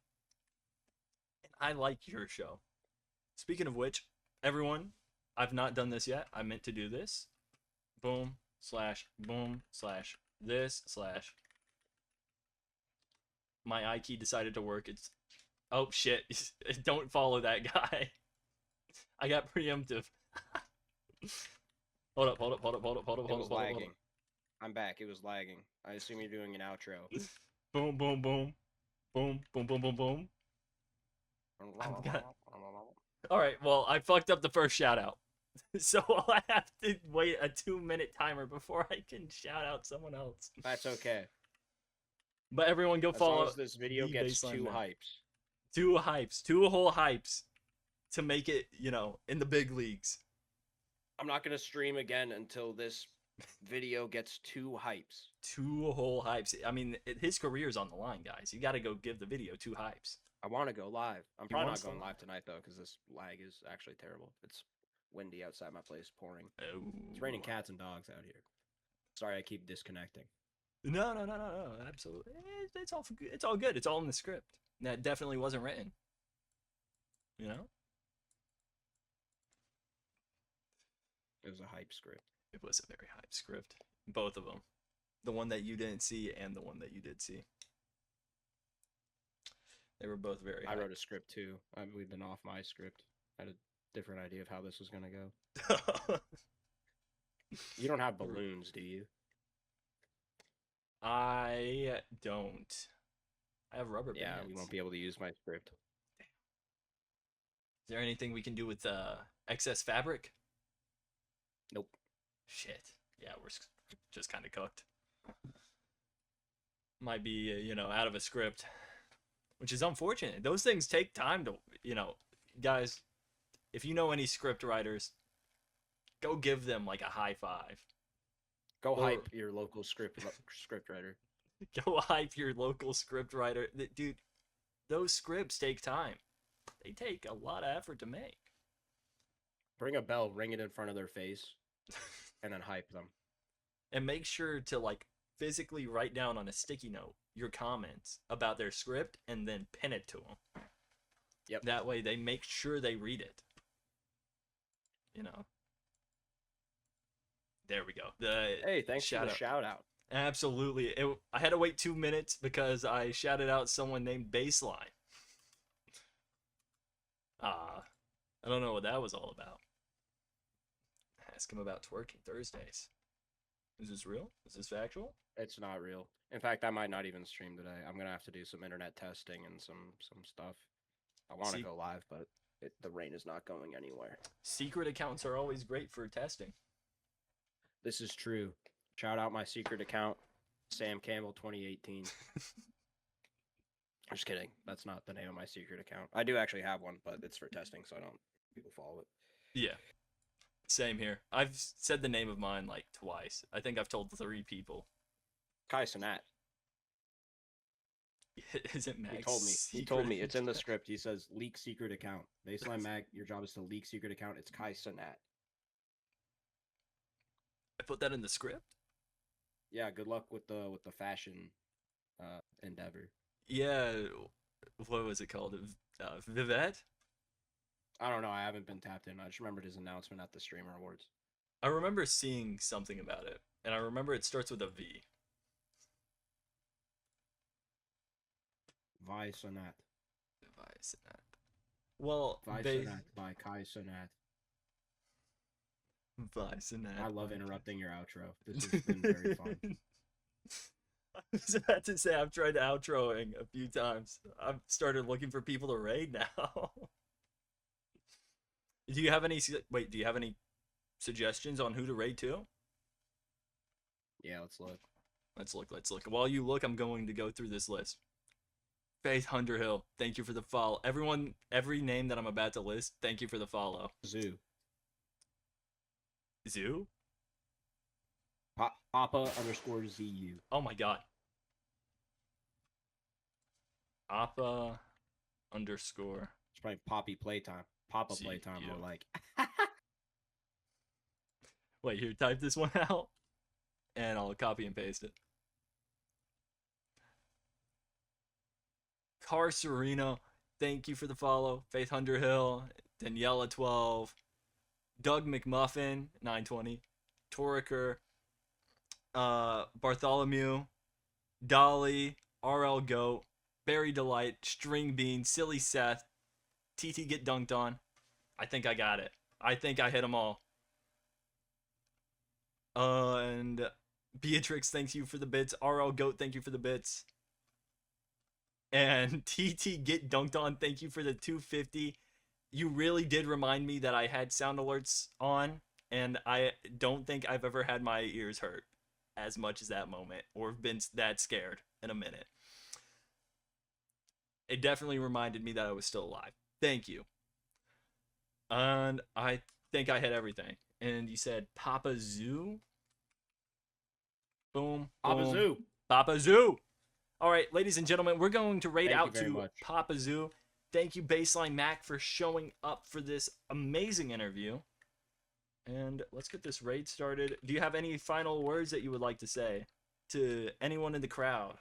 And I like your show. Speaking of which, everyone, I've not done this yet. I meant to do this. Boom, slash, boom, slash, this, slash. My I key decided to work. It's Oh shit! Don't follow that guy. I got preemptive. Hold up! Hold up! Hold up! Hold up! Hold up! It Hold was up! Hold up! Hold lagging. up! I'm back. It was lagging. I assume you're doing an outro. Boom! Boom! Boom! Boom! Boom! Boom! Boom! Boom! All right. Well, I fucked up the first shout out, so I have to wait a 2-minute timer before I can shout out someone else. That's okay. But everyone, go As long follow as this video the gets Bassline 2 Mac. hypes. 2 hypes, 2 whole hypes, to make it, in the big leagues. I'm not gonna stream again until this video gets 2 hypes. 2 whole hypes. I mean, his career's on the line, guys. You got to go give the video 2 hypes. I want to go live. I'm He probably wants not to going live. live tonight though, because this lag is actually terrible. It's windy outside my place, pouring. Oh. It's raining cats and dogs out here. Sorry, I keep disconnecting. No, absolutely. It's all good. It's all good. It's all in the script. That definitely wasn't written. You know? It was a hype script. It was a very hype script. Both of them. The one that you didn't see and the one that you did see. They were both very I hype. wrote a script too. We've been off my script. I had a different idea of how this was gonna go. You don't have balloons, do you? I don't. I have rubber bands. Yeah, we won't be able to use my script. Is there anything we can do with excess fabric? Nope. Shit. Yeah, we're just kind of cooked. Might be, out of a script, which is unfortunate. Those things take time to, guys, if you know any script writers, go give them like a high five. Go Or- hype your local script writer. Go hype your local script writer. Dude, those scripts take time. They take a lot of effort to make. Bring a bell, ring it in front of their face, and then hype them. And make sure to like physically write down on a sticky note your comments about their script and then pin it to them. Yep. That way they make sure they read it. There we go. Hey, thanks for the Shout-out. shout out. Absolutely. I had to wait 2 minutes because I shouted out someone named Bassline. I don't know what that was all about. Ask him about twerking Thursdays. Is this real? Is this factual? It's not real. In fact, I might not even stream today. I'm gonna have to do some internet testing and some stuff. I want to See- go live, but the rain is not going anywhere. Secret accounts are always great for testing. This is true. Shout out my secret account, Sam Campbell 2018. I'm just kidding. That's not the name of my secret account. I do actually have one, but it's for testing, so I don't people follow it. Yeah. Same here. I've said the name of mine like twice. I think I've told 3 people. Kai Sinat. Is it Max? He told me. It's in the script. He says leak secret account. Basslinemacc, your job is to leak secret account. It's Kai Sinat. I put that in the script? Yeah, good luck with the fashion endeavor. Yeah. What was it called? Vivette? I don't know. I haven't been tapped in. I just remembered his announcement at the Streamer Awards. I remember seeing something about it, and I remember it starts with a V. Vi Sinat. Well, Vi Sinat by Kai Sinat. I love interrupting your outro. This has been very fun. I was about to say I've tried outroing a few times. I've started looking for people to raid now. Do you have any suggestions on who to raid to? Yeah, let's look. Let's look. While you look, I'm going to go through this list. Faith Underhill, thank you for the follow. Everyone, every name that I'm about to list, thank you for the follow. Zoo. Zoo? Papa_ZU. Oh my god. Appa underscore. It's probably Poppy Playtime. Papa ZU. Playtime, more like. Wait, here, type this one out, and I'll copy and paste it. Car Sereno, thank you for the follow. Faith Underhill, Daniela12, Doug McMuffin, 920, Toriker, Bartholomew, Dolly, RL Goat, Berry Delight, String Bean, Silly Seth, TT Get Dunked On. I think I got it. I think I hit them all. And Beatrix, thank you for the bits. RL Goat, thank you for the bits. And TT Get Dunked On, thank you for the 250. You really did remind me that I had sound alerts on, and I don't think I've ever had my ears hurt as much as that moment, or been that scared in a minute. It definitely reminded me that I was still alive. Thank you. And I think I hit everything. And you said Papa Zoo? Boom. Papa boom. Zoo. Papa Zoo. All right, ladies and gentlemen, we're going to raid Thank you out very to much. Papa Zoo. Thank you, Basslinemacc, for showing up for this amazing interview. And let's get this raid started. Do you have any final words that you would like to say to anyone in the crowd?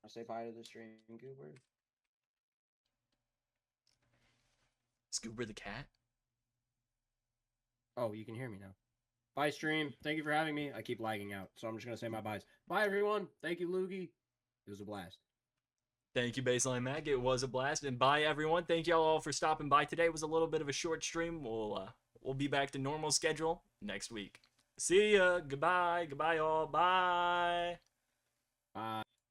I'll say bye to the stream, Goober. Scoober the cat? Oh, you can hear me now. Bye, stream. Thank you for having me. I keep lagging out, so I'm just gonna say my byes. Bye, everyone. Thank you, Loogi. It was a blast. Thank you, Basslinemacc. It was a blast. And bye, everyone. Thank y'all all for stopping by today. It was a little bit of a short stream. We'll be back to normal schedule next week. See ya. Goodbye. Goodbye, all. Bye. Bye.